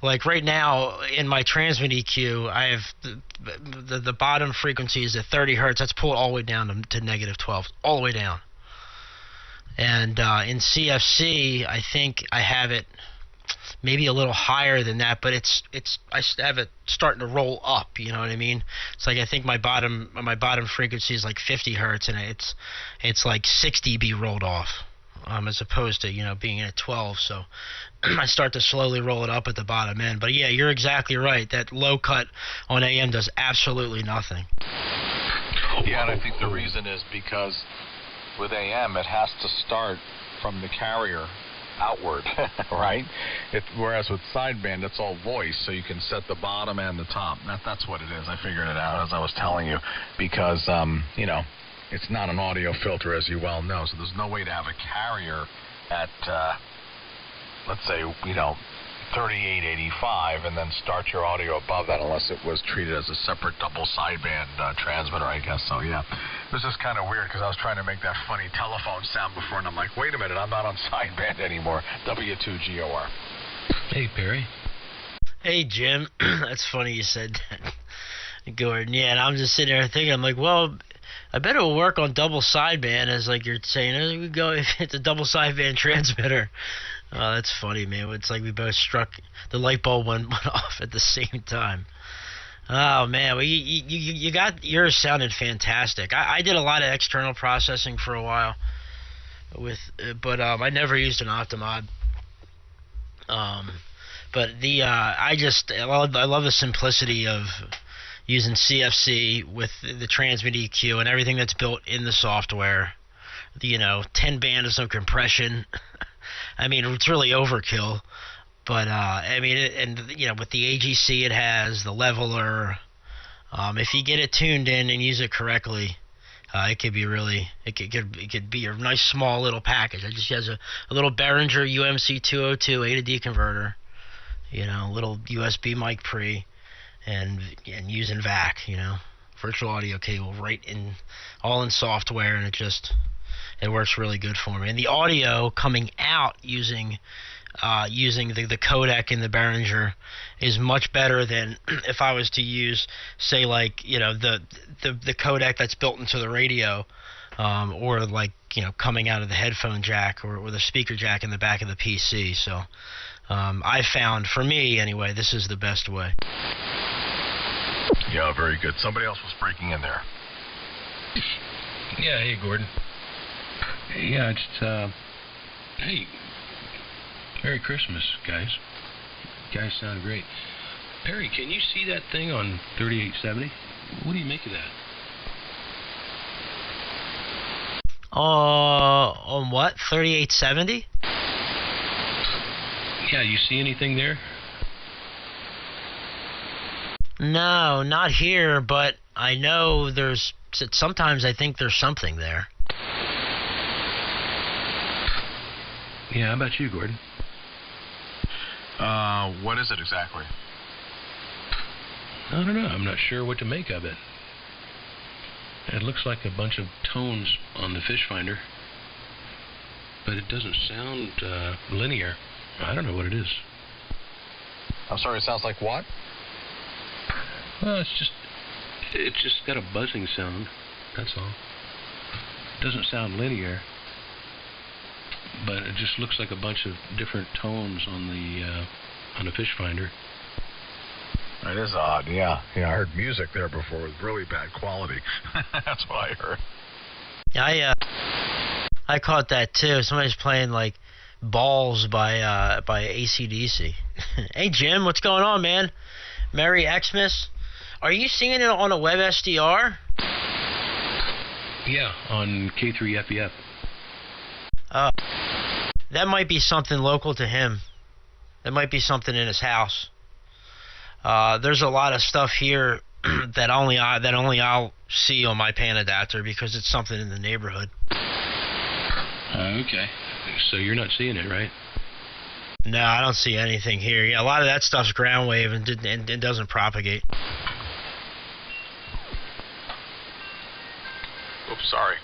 Like right now in my transmit EQ, I have the bottom frequency is at 30 hertz. That's pulled all the way down to negative 12, all the way down. And in CFC, I think I have it maybe a little higher than that, but I have it starting to roll up. You know what I mean? It's like I think my bottom frequency is like 50 hertz, and it's like 60 dB rolled off, as opposed to being at 12. So I start to slowly roll it up at the bottom end. But yeah, you're exactly right. That low cut on AM does absolutely nothing. Yeah, and I think the reason is because with AM it has to start from the carrier outward, right? Whereas with sideband, it's all voice, so you can set the bottom and the top. That's what it is. I figured it out as I was telling you, because it's not an audio filter, as you well know, so there's no way to have a carrier at let's say 3885 and then start your audio above that unless it was treated as a separate double sideband transmitter, I guess. So yeah, it was just kind of weird because I was trying to make that funny telephone sound before, and I'm like, wait a minute, I'm not on sideband anymore. W2GOR. Hey, Perry. Hey, Jim. That's funny you said that, Gordon. Yeah, and I'm just sitting there thinking, I'm like, well, I bet it'll work on double sideband, as like you're saying. We go if it's a double sideband transmitter. Oh, that's funny, man. It's like we both struck, the light bulb went off at the same time. Oh, man. Well, you got yours sounded fantastic. I did a lot of external processing for a while, but I never used an Optimod. But I love the simplicity of using CFC with the transmit EQ and everything that's built in the software. 10 band is no compression. I mean, it's really overkill, but with the AGC it has, the leveler, if you get it tuned in and use it correctly, it could be a nice small little package. It just has a little Behringer UMC 202 A to D converter, a little USB mic pre, and using VAC, virtual audio cable all in software, and it works really good for me. And the audio coming out using the codec in the Behringer is much better than if I was to use, say, like, the codec that's built into the radio, or like, coming out of the headphone jack or the speaker jack in the back of the PC. So I found, for me anyway, this is the best way. Yeah, very good. Somebody else was breaking in there. Yeah, hey, Gordon. Yeah, it's, hey, Merry Christmas, guys. You guys sound great. Perry, can you see that thing on 3870? What do you make of that? On what? 3870? Yeah, you see anything there? No, not here, but I know sometimes I think there's something there. Yeah, how about you, Gordon? What is it exactly? I don't know. I'm not sure what to make of it. It looks like a bunch of tones on the fish finder, but it doesn't sound linear. I don't know what it is. I'm sorry, it sounds like what? Well, it's just got a buzzing sound. That's all. It doesn't sound linear, but it just looks like a bunch of different tones on the fish finder. It is odd, yeah. I heard music there before with really bad quality. That's what I heard. Yeah, I caught that too. Somebody's playing like Balls by AC/DC. Hey Jim, what's going on, man? Merry Xmas. Are you singing it on a web SDR? Yeah, on K3FEF. That might be something local to him. There might be something in his house. There's a lot of stuff here that only I'll see on my pan adapter because it's something in the neighborhood. Okay. So you're not seeing it, right? No, I don't see anything here. Yeah, a lot of that stuff's ground wave and doesn't propagate. Oops, sorry.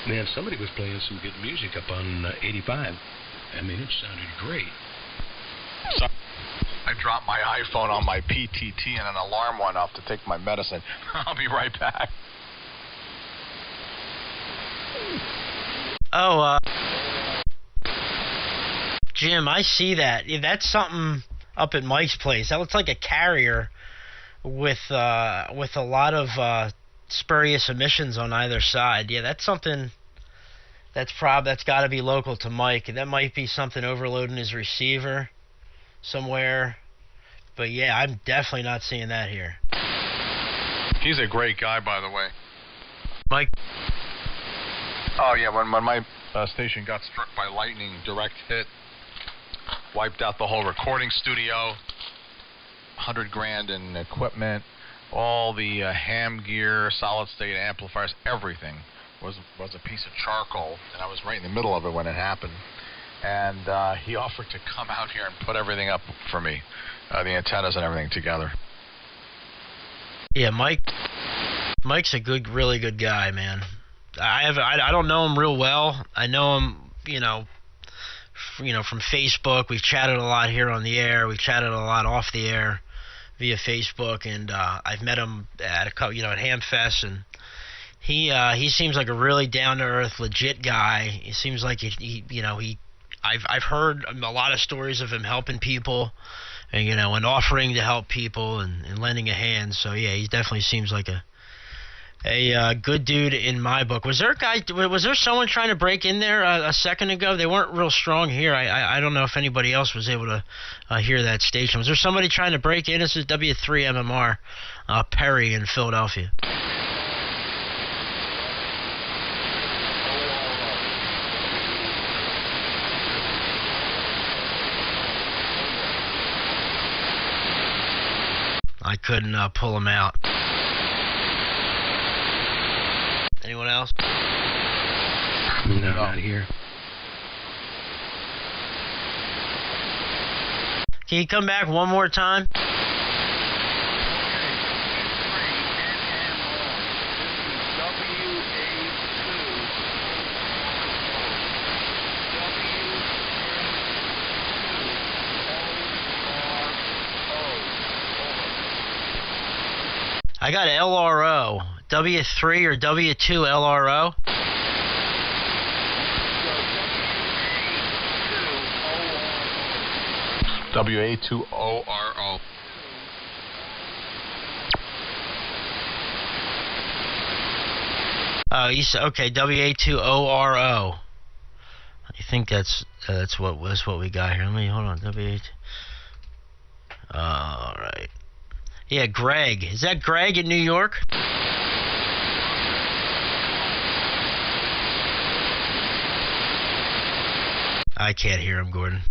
Man, somebody was playing some good music up on 85. I mean, it sounded great. So, I dropped my iPhone on my PTT and an alarm went off to take my medicine. I'll be right back. Oh, Jim, I see that. Yeah, that's something up at Mike's place. That looks like a carrier with a lot of spurious emissions on either side. Yeah, that's something that's got to be local to Mike. That might be something overloading his receiver somewhere. But yeah, I'm definitely not seeing that here. He's a great guy, by the way. Mike? Oh, yeah, when my station got struck by lightning, direct hit, wiped out the whole recording studio, $100,000 in equipment, all the ham gear, solid-state amplifiers, everything was a piece of charcoal, and I was right in the middle of it when it happened. And he offered to come out here and put everything up for me, the antennas and everything together. Yeah, Mike's a really good guy, man. I don't know him real well. I know him, from Facebook. We've chatted a lot here on the air. We've chatted a lot off the air via Facebook, and I've met him at a couple, at Hamfest, and he seems like a really down to earth, legit guy. He seems like I've heard a lot of stories of him helping people, and and offering to help people and lending a hand. So yeah, he definitely seems like a good dude in my book. Was there someone trying to break in there a second ago? They weren't real strong here. I don't know if anybody else was able to hear that station. Was there somebody trying to break in? This is W3MMR, Perry in Philadelphia. I couldn't pull him out. Anyone else? No, not here. Can you come back one more time? I got LRO. W3 or W2 LRO? WA2ORO. Oh, okay, WA2ORO. I think that's what we got here. Let me hold on. W8. All right. Yeah, Greg. Is that Greg in New York? I can't hear him, Gordon.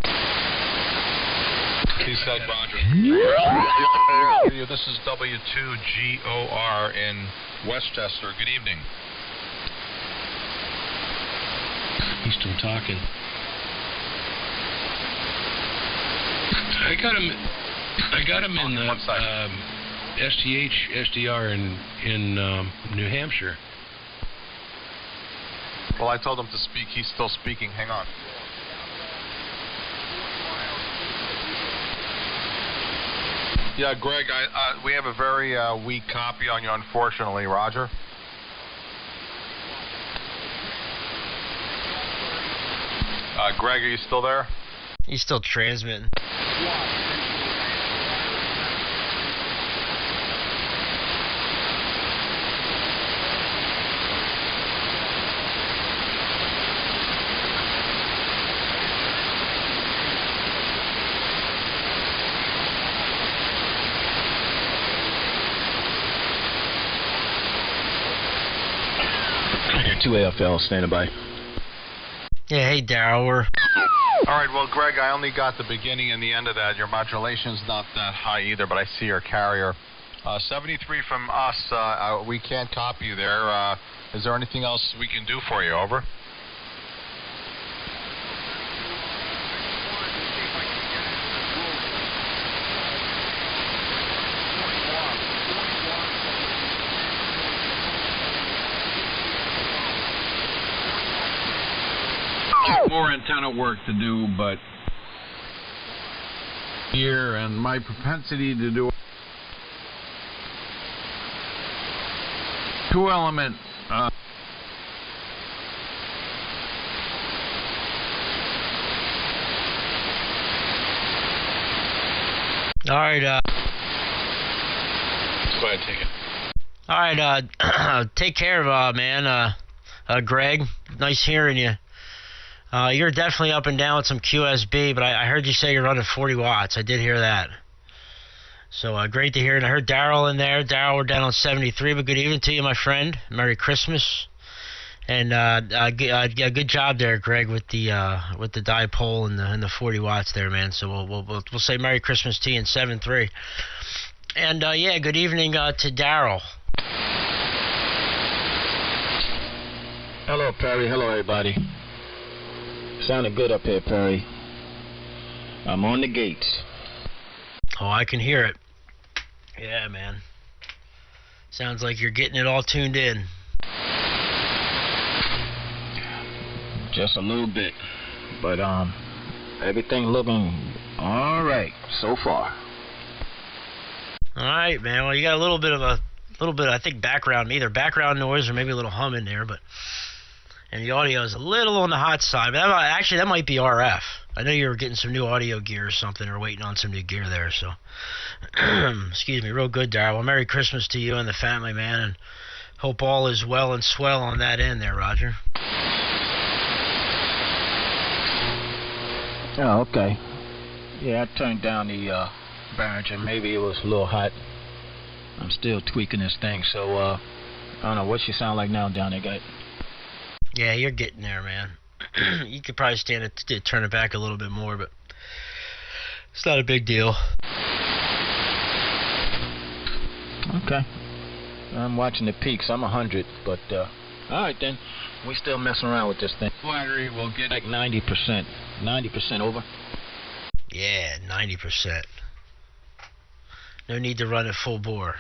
He said, Roger. This is W2GOR in Westchester. Good evening. He's still talking. I got him in the STH SDR in New Hampshire. Well, I told him to speak. He's still speaking. Hang on. Yeah, Greg, we have a very weak copy on you, unfortunately, Roger. Greg, are you still there? He's still transmitting. Two AFL, standing by. Yeah, hey, Daryl, we're... All right, well, Greg, I only got the beginning and the end of that. Your modulation's not that high either, but I see your carrier. 73 from us, we can't copy you there. Is there anything else we can do for you? Over. More antenna work to do, but here and my propensity to do two-element All right, Go ahead, take it. All right, take care, man. Greg, nice hearing you. You're definitely up and down with some QSB, but I heard you say you're running 40 watts. I did hear that. So great to hear. And I heard Daryl in there. Daryl, we're down on 73, but good evening to you, my friend. Merry Christmas. And good job there, Greg, with the dipole and the 40 watts there, man. So we'll say Merry Christmas to you in 7-3. And yeah, good evening to Daryl. Hello, Perry. Hello, everybody. Sounding good up here, Perry. I'm on the gates. Oh, I can hear it. Yeah, man. Sounds like you're getting it all tuned in. Just a little bit, but everything looking all right so far. All right, man. Well, you got a little bit, I think, background, either background noise or maybe a little hum in there, but. And the audio is a little on the hot side. But that might be RF. I know you were getting some new audio gear or something, or waiting on some new gear there. So, excuse me, real good, Daryl. Well, Merry Christmas to you and the family, man, and hope all is well and swell on that end there, Roger. Oh, okay. Yeah, I turned down the Behringer. Maybe it was a little hot. I'm still tweaking this thing, so I don't know. What you sound like now down there, guy? Yeah, you're getting there, man. You could probably stand it to turn it back a little bit more, but it's not a big deal. Okay. I'm watching the peaks. I'm 100, but all right then. We still messing around with this thing. battery will get Like 90%. 90% over. Yeah, 90%. No need to run it full bore.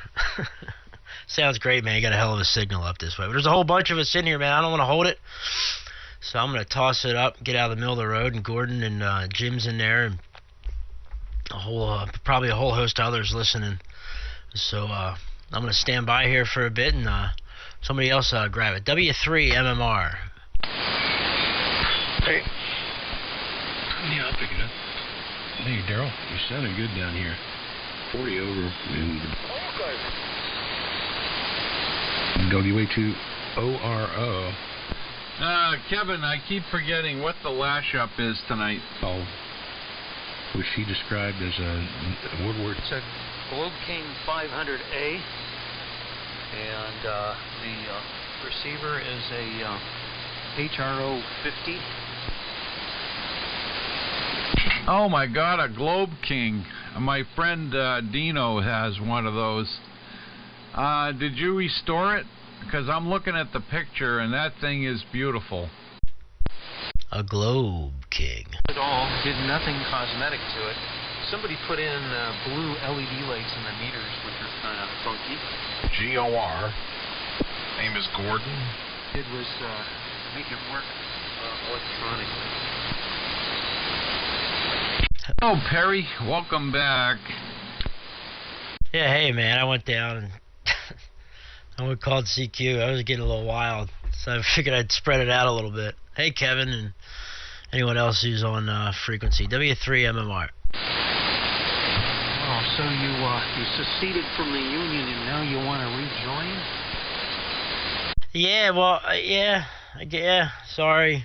Sounds great, man. You got a hell of a signal up this way. But there's a whole bunch of us in here, man. I don't want to hold it. So I'm going to toss it up, get out of the middle of the road, and Gordon and Jim's in there, and probably a whole host of others listening. So I'm going to stand by here for a bit, and somebody else grab it. W3 MMR. Hey. Yeah, I'll pick it up. Hey, Daryl, you sounded good down here. 40 over and WA2 ORO. Kevin, I keep forgetting what the lash up is tonight. Oh, which he described as a Woodward. It's a Globe King 500A, and the receiver is a HRO 50. Oh my God, a Globe King. My friend Dino has one of those. Did you restore it? Because I'm looking at the picture and that thing is beautiful. A Globe King. At all, did nothing cosmetic to it. Somebody put in blue LED lights in the meters, which are kind of funky. GOR. Name is Gordon. It was make it work electronically. Oh, Perry, welcome back. Yeah, hey, man, I went down and I called CQ. I was getting a little wild, so I figured I'd spread it out a little bit. Hey, Kevin, and anyone else who's on frequency. W3 MMR. Oh, so you seceded from the Union and now you want to rejoin? Yeah, well, yeah, sorry.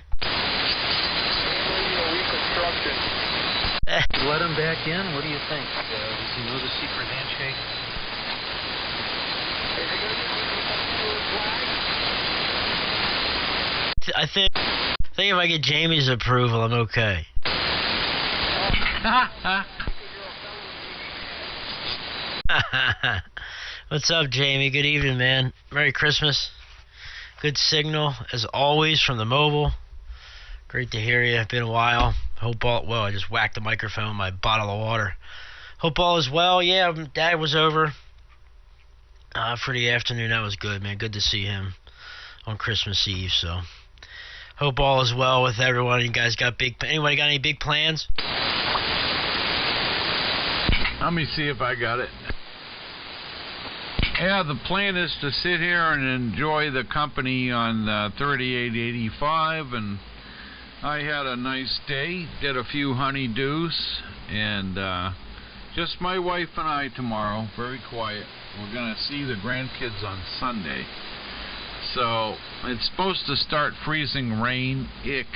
Let him back in? What do you think? Does he know the secret handshake? I I think if I get Jamie's approval, I'm okay. What's up, Jamie? Good evening, man. Merry Christmas. Good signal, as always, from the mobile. Great to hear you. It's been a while. Hope all... Well, I just whacked the microphone with my bottle of water. Hope all is well. Yeah, Dad was over for the afternoon. That was good, man. Good to see him on Christmas Eve, so... Hope all is well with everyone. You guys got anybody got any big plans? Let me see if I got it. Yeah, the plan is to sit here and enjoy the company on 3885, and I had a nice day, did a few honeydews, and just my wife and I tomorrow, very quiet. We're going to see the grandkids on Sunday. So, it's supposed to start freezing rain, ick.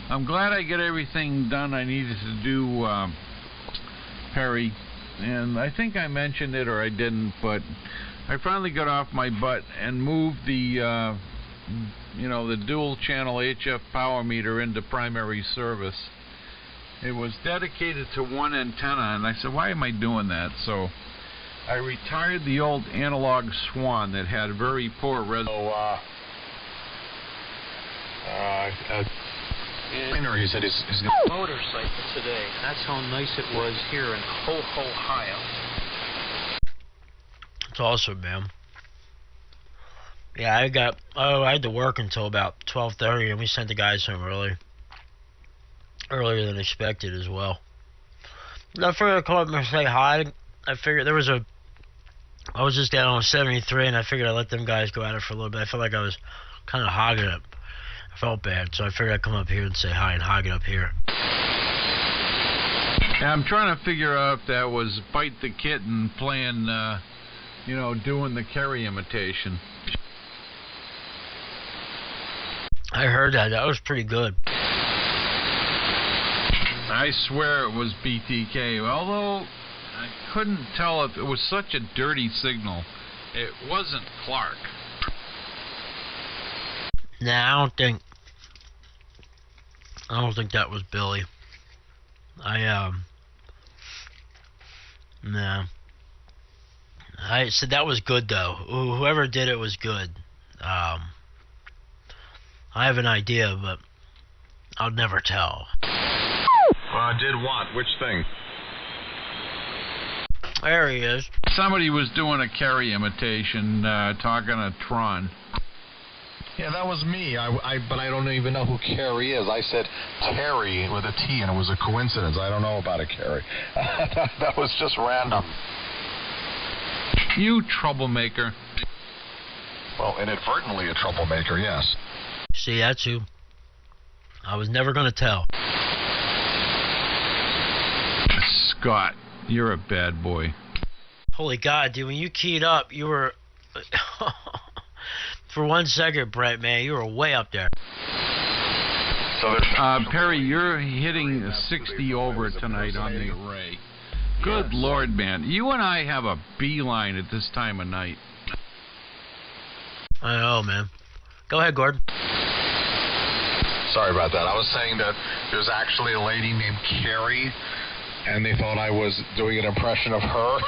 I'm glad I get everything done I needed to do, Perry. And I think I mentioned it or I didn't, but I finally got off my butt and moved the, the dual channel HF power meter into primary service. It was dedicated to one antenna, and I said, why am I doing that? So I retired the old analog Swan that had very poor resolution. He said he's motorcycle today. That's how nice it was here in Ohio. It's awesome, man. Yeah, I had to work until about 12:30, and we sent the guys home earlier than expected as well. I figured I'd come up and say hi. I figured I was just down on 73, and I figured I'd let them guys go at it for a little bit. I felt like I was kind of hogging it. I felt bad, so I figured I'd come up here and say hi and hog it up here. Yeah, I'm trying to figure out if that was Bite the Kitten playing, doing the Kerry imitation. I heard that. That was pretty good. I swear it was BTK, although I couldn't tell if it was such a dirty signal. It wasn't Clark. Nah, I don't think that was Billy. Nah. I said that was good, though. Whoever did it was good. I have an idea, but I'll never tell. Did what? Which thing? There he is. Somebody was doing a Kerry imitation, talking to Tron. Yeah, that was me. But I don't even know who Kerry is. I said Terry with a T, and it was a coincidence. I don't know about a Kerry. That was just random. You troublemaker. Well, inadvertently a troublemaker, yes. See, that's who. I was never going to tell. Scott, you're a bad boy. Holy God, dude, when you keyed up, you were... For 1 second, Brett, man, you were way up there. So Perry, you're hitting 60 over tonight on the array. Good Lord, man. You and I have a beeline at this time of night. I know, man. Go ahead, Gordon. Sorry about that. I was saying that there's actually a lady named Carrie, and they thought I was doing an impression of her.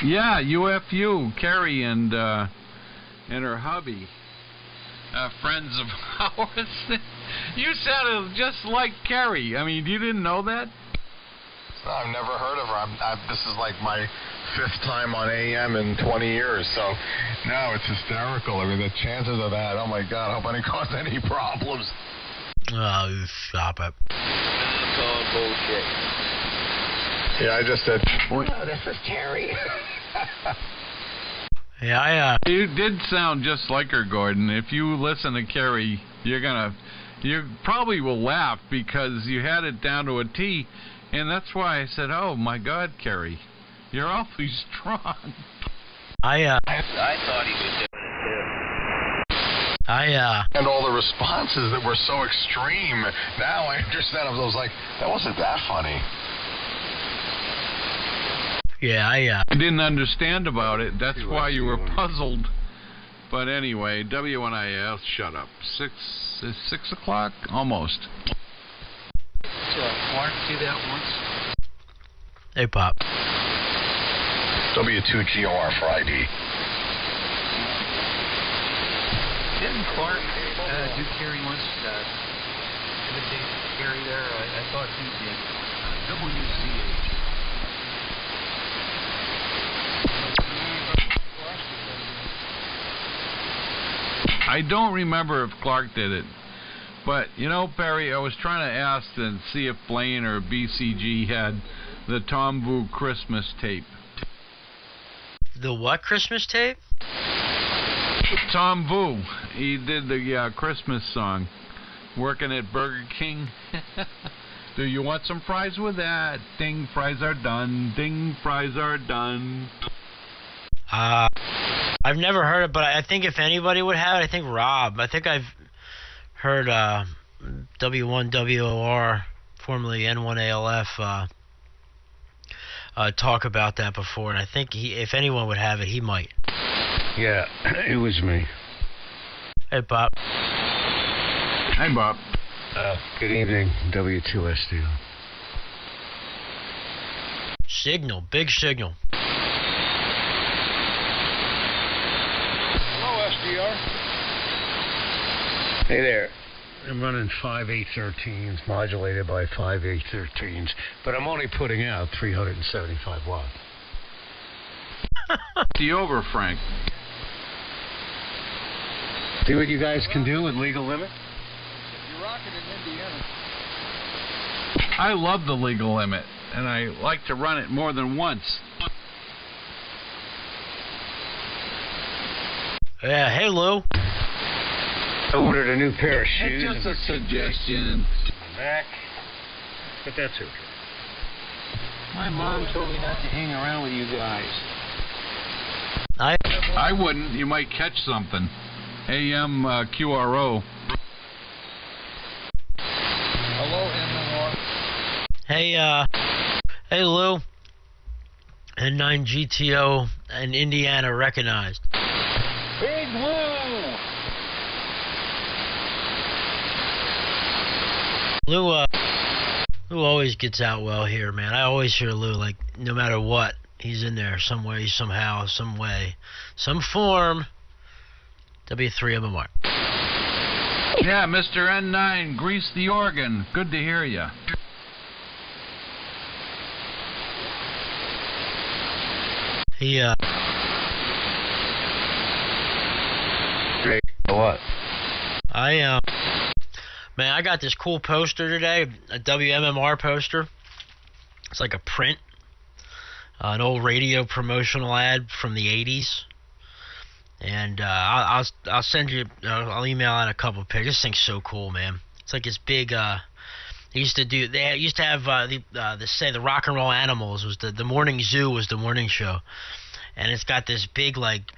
Yeah, UFU, Carrie, and her hubby, friends of ours. You sounded just like Carrie. I mean, you didn't know that? No, I've never heard of her. This is like my 5th time on AM in 20 years, so no, it's hysterical. I mean, the chances of that, oh my God, I hope I didn't cause any problems. Oh, you stop it. That's all bullshit. Yeah, I just said, oh, this is Terry. Yeah, You did sound just like her, Gordon. If you listen to Carrie, you probably will laugh because you had it down to a T, and that's why I said, oh my God, Carrie, you're awfully strong. I thought he was doing it too. And all the responses that were so extreme. Now I understand. I was like, that wasn't that funny. Yeah, I didn't understand about it. That's why you were puzzled. But anyway, WNIS, shut up. 6 o'clock? Almost. Mark, see that once? Hey, Pop. W2GOR for ID. Didn't Clark do Carrie once? Imitate Carrie there? I thought he did. WCH. I don't remember if Clark did it. But, you know, Perry, I was trying to ask and see if Blaine or BCG had the Tom Vu Christmas tape. The what Christmas tape? Tom Vu. He did the Christmas song. Working at Burger King. Do you want some fries with that? Ding, fries are done. Ding, fries are done. I've never heard it, but I think if anybody would have it, I think Rob. I think I've heard W1WOR, formerly N1ALF, talk about that before, and I think if anyone would have it, he might. Yeah, it was me. Hey, Bob. Hi, Bob. Good evening, W2SD. Signal, big signal. Hello, SDR. Hey there. I'm running 5 813s, modulated by 5 813s, but I'm only putting out 375 watts. See over, Frank. See what you guys can do with legal limit? You're rocking in Indiana. I love the legal limit, and I like to run it more than once. Yeah, hey, Lou. I ordered a new pair of shoes. Just a suggestion. Back. But that's okay. My mom told me not to hang around with you guys. I wouldn't. You might catch something. AM QRO. Hello, MNR. Hey, Lou. N9 GTO and Indiana recognized. Big Lou! Lou always gets out well here, man. I always hear Lou, like, no matter what, he's in there some way, somehow, some way, some form. W3MMR. Yeah, Mr. N9, grease the organ. Good to hear you. He, Great. What? Man, I got this cool poster today, a WMMR poster. It's like a print, an old radio promotional ad from the 80s. And I'll send you, I'll email out a couple of pictures. This thing's so cool, man. It's like this big, they used to have, the Rock and Roll Animals, was the Morning Zoo was the morning show. And it's got this big, like,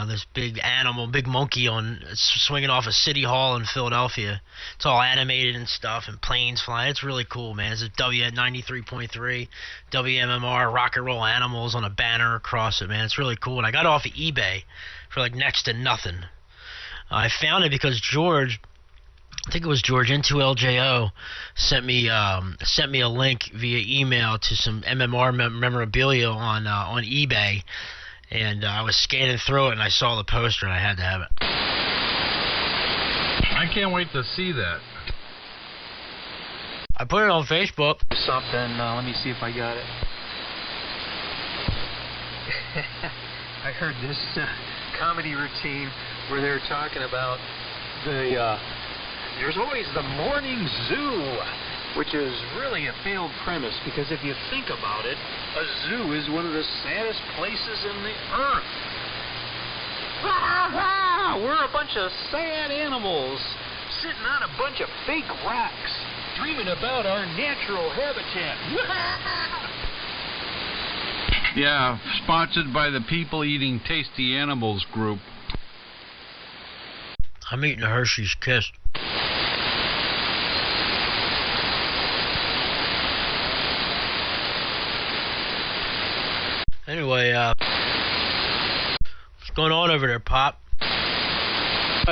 this big animal, big monkey swinging off a city hall in Philadelphia. It's all animated and stuff, and planes flying. It's really cool, man. It's a W93.3 WMMR Rock and Roll Animals on a banner across it, man. It's really cool. And I got it off of eBay for like next to nothing. I found it because George, I think it was George N2LJO, sent me a link via email to some MMR memorabilia on eBay. And I was scanning through it, and I saw the poster, and I had to have it. I can't wait to see that. I put it on Facebook. Something, let me see if I got it. I heard this comedy routine where they're talking about there's always the morning zoo, which is really a failed premise, because if you think about it, a zoo is one of the saddest places in the earth. We're a bunch of sad animals sitting on a bunch of fake rocks, dreaming about our natural habitat. Yeah, sponsored by the People Eating Tasty Animals group. I'm eating a Hershey's Kiss. Anyway, what's going on over there, Pop?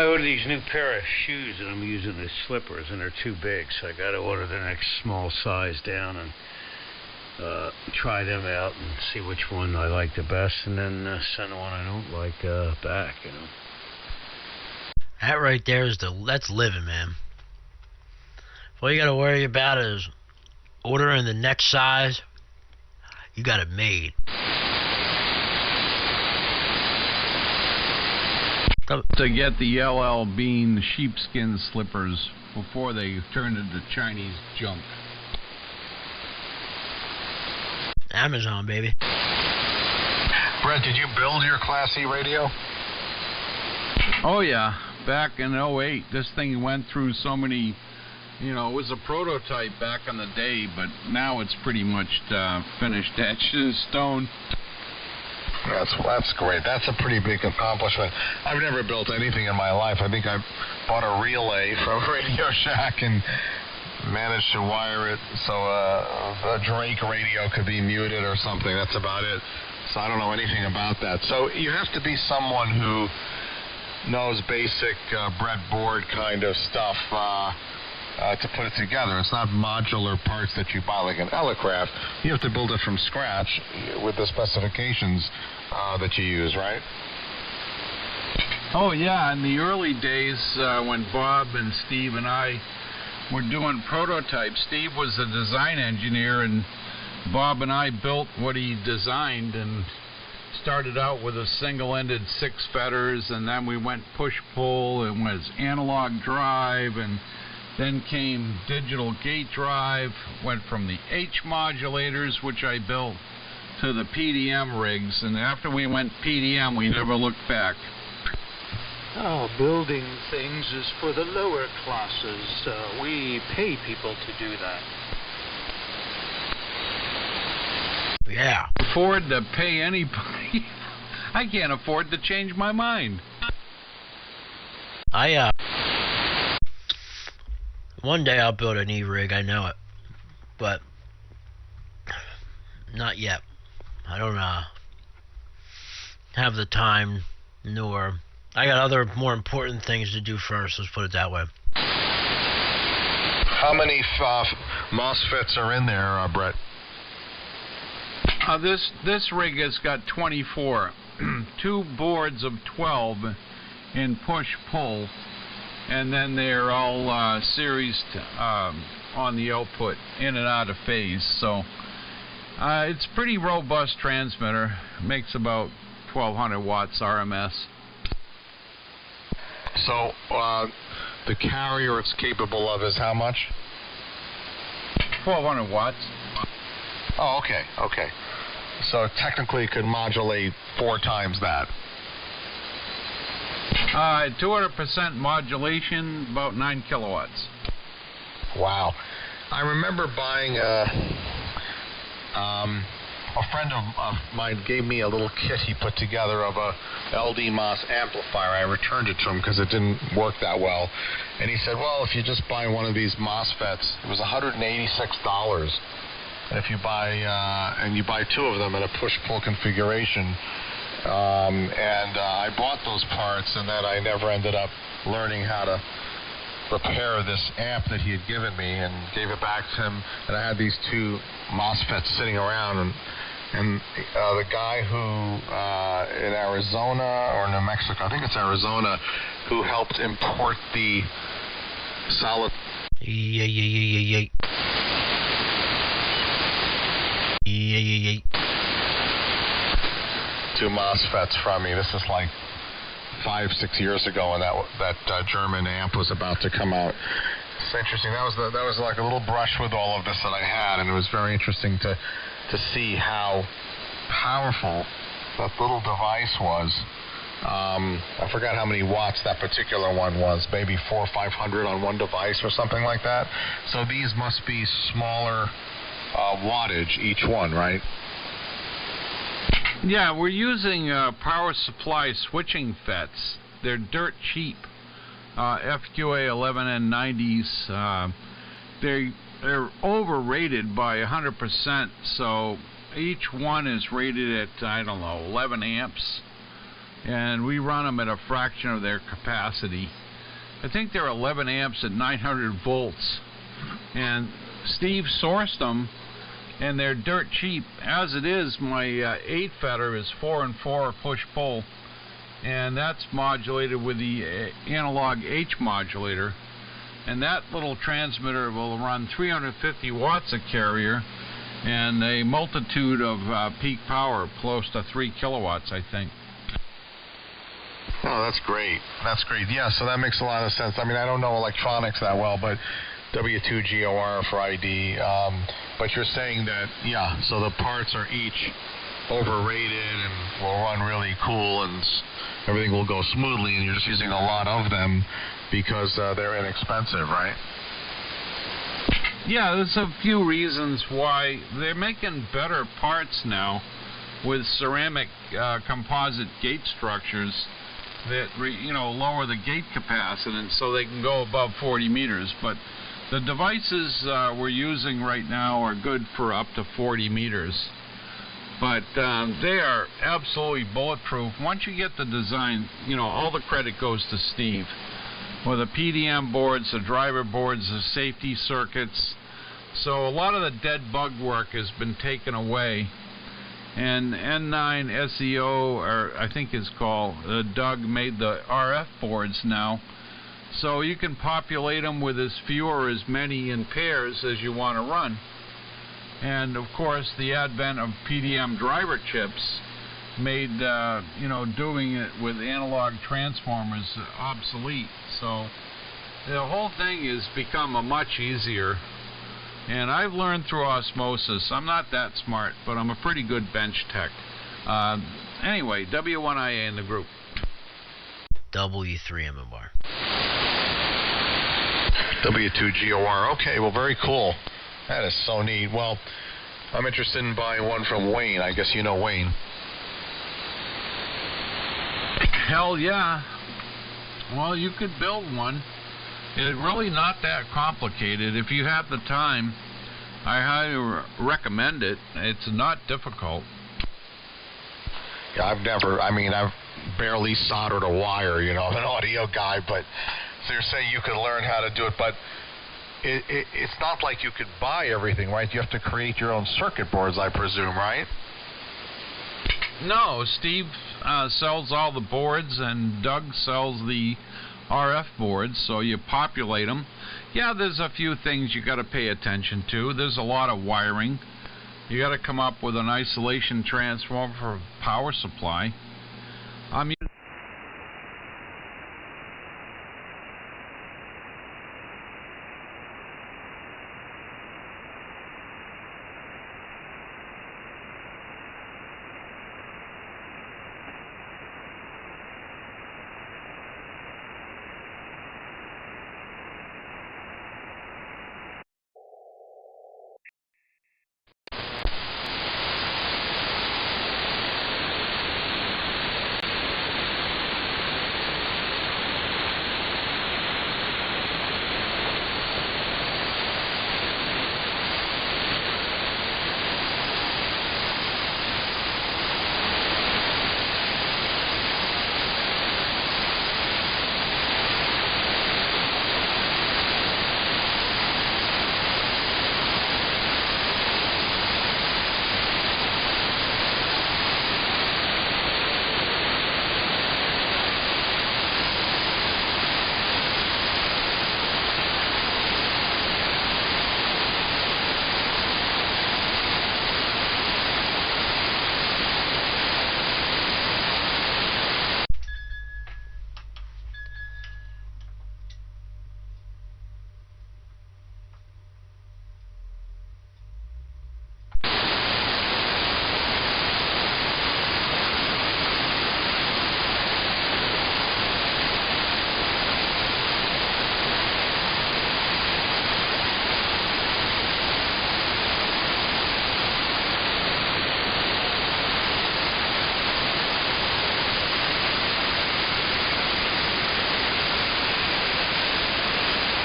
I ordered these new pair of shoes that I'm using as slippers, and they're too big, so I got to order the next small size down and try them out and see which one I like the best, and then send the one I don't like back, you know. That right there is that's living, man. All you got to worry about is ordering the next size. You got it made. To get the LL Bean sheepskin slippers before they turned into Chinese junk. Amazon, baby. Brent, did you build your Class E radio? Oh, yeah. Back in 08, this thing went through so many, you know, it was a prototype back in the day, but now it's pretty much finished etched in stone. That's great. That's a pretty big accomplishment. I've never built anything in my life. I think I bought a relay from Radio Shack and managed to wire it so a Drake radio could be muted or something. That's about it. So I don't know anything about that. So you have to be someone who knows basic breadboard kind of stuff to put it together. It's not modular parts that you buy like an Elecraft. You have to build it from scratch with the specifications that you use, right? Oh, yeah. In the early days when Bob and Steve and I were doing prototypes, Steve was a design engineer, and Bob and I built what he designed and started out with a single-ended 6 fetters, and then we went push-pull and was analog drive, and then came digital gate drive, went from the H modulators, which I built, to the PDM rigs, and after we went PDM, we never looked back. Oh, building things is for the lower classes. We pay people to do that. Yeah. Afford to pay anybody. I can't afford to change my mind. One day I'll build an E-rig, I know it. But not yet. I don't have the time, nor I got other more important things to do first, let's put it that way. How many MOSFETs are in there, Brett? This rig has got 24. 2 boards of 12 in push-pull, and then they're all series on the output, in and out of phase. So it's a pretty robust transmitter. Makes about 1,200 watts RMS. So the carrier it's capable of is how much? 1,200 watts. Oh, okay, okay. So technically it could modulate 4 times that. 200% modulation, about 9 kilowatts. Wow. I remember buying a friend of mine gave me a little kit he put together of a LD MOS amplifier. I returned it to him because it didn't work that well. And he said, well, if you just buy one of these MOSFETs, it was $186. And if you buy, you buy 2 of them in a push-pull configuration, and I bought those parts, and then I never ended up learning how to repair this amp that he had given me, and gave it back to him. And I had these 2 MOSFETs sitting around, and the guy who in Arizona or New Mexico, I think it's Arizona, who helped import the solid. Yeah. 2 MOSFETs from me. This is like 5-6 years ago, and that German amp was about to come out. It's interesting. That was like a little brush with all of this that I had, and it was very interesting to see how powerful that little device was. I forgot how many watts that particular one was, maybe 400 or 500 on one device or something like that. So these must be smaller wattage each one, right? Yeah, we're using power supply switching FETs. They're dirt cheap. FQA 11N90s. They're overrated by 100%. So each one is rated at, I don't know, 11 amps. and we run them at a fraction of their capacity. I think they're 11 amps at 900 volts, and Steve sourced them, and they're dirt cheap. As it is, my 8-fetter is 4 and 4 push-pull, and that's modulated with the analog H modulator, and that little transmitter will run 350 watts a carrier and a multitude of peak power, close to 3 kilowatts, I think. Oh, that's great. That's great. Yeah, so that makes a lot of sense. I mean, I don't know electronics that well, but W2GOR for ID. But you're saying that, yeah, so the parts are each overrated and will run really cool and everything will go smoothly, and you're just using a lot of them because they're inexpensive, right? Yeah, there's a few reasons why. They're making better parts now with ceramic composite gate structures that lower the gate capacitance so they can go above 40 meters. But the devices we're using right now are good for up to 40 meters. But they are absolutely bulletproof. Once you get the design, all the credit goes to Steve. With the PDM boards, the driver boards, the safety circuits. So a lot of the dead bug work has been taken away. And N9 SEO, or I think it's called, Doug made the RF boards now. So you can populate them with as few or as many in pairs as you want to run. And of course, the advent of PDM driver chips made doing it with analog transformers obsolete. So the whole thing has become a much easier. And I've learned through osmosis. I'm not that smart, but I'm a pretty good bench tech. Anyway, W1IA in the group. W3MMR. W2GOR. Okay, well, very cool. That is so neat. Well, I'm interested in buying one from Wayne. I guess you know Wayne. Hell yeah. Well, you could build one. It's really not that complicated. If you have the time, I highly recommend it. It's not difficult. Yeah, I've barely soldered a wire, I'm an audio guy, but so you're saying you could learn how to do it, but it's not like you could buy everything, right? You have to create your own circuit boards, I presume, right? No, Steve sells all the boards, and Doug sells the RF boards, so you populate them. Yeah, there's a few things you got to pay attention to. There's a lot of wiring. You got to come up with an isolation transformer for power supply. I'm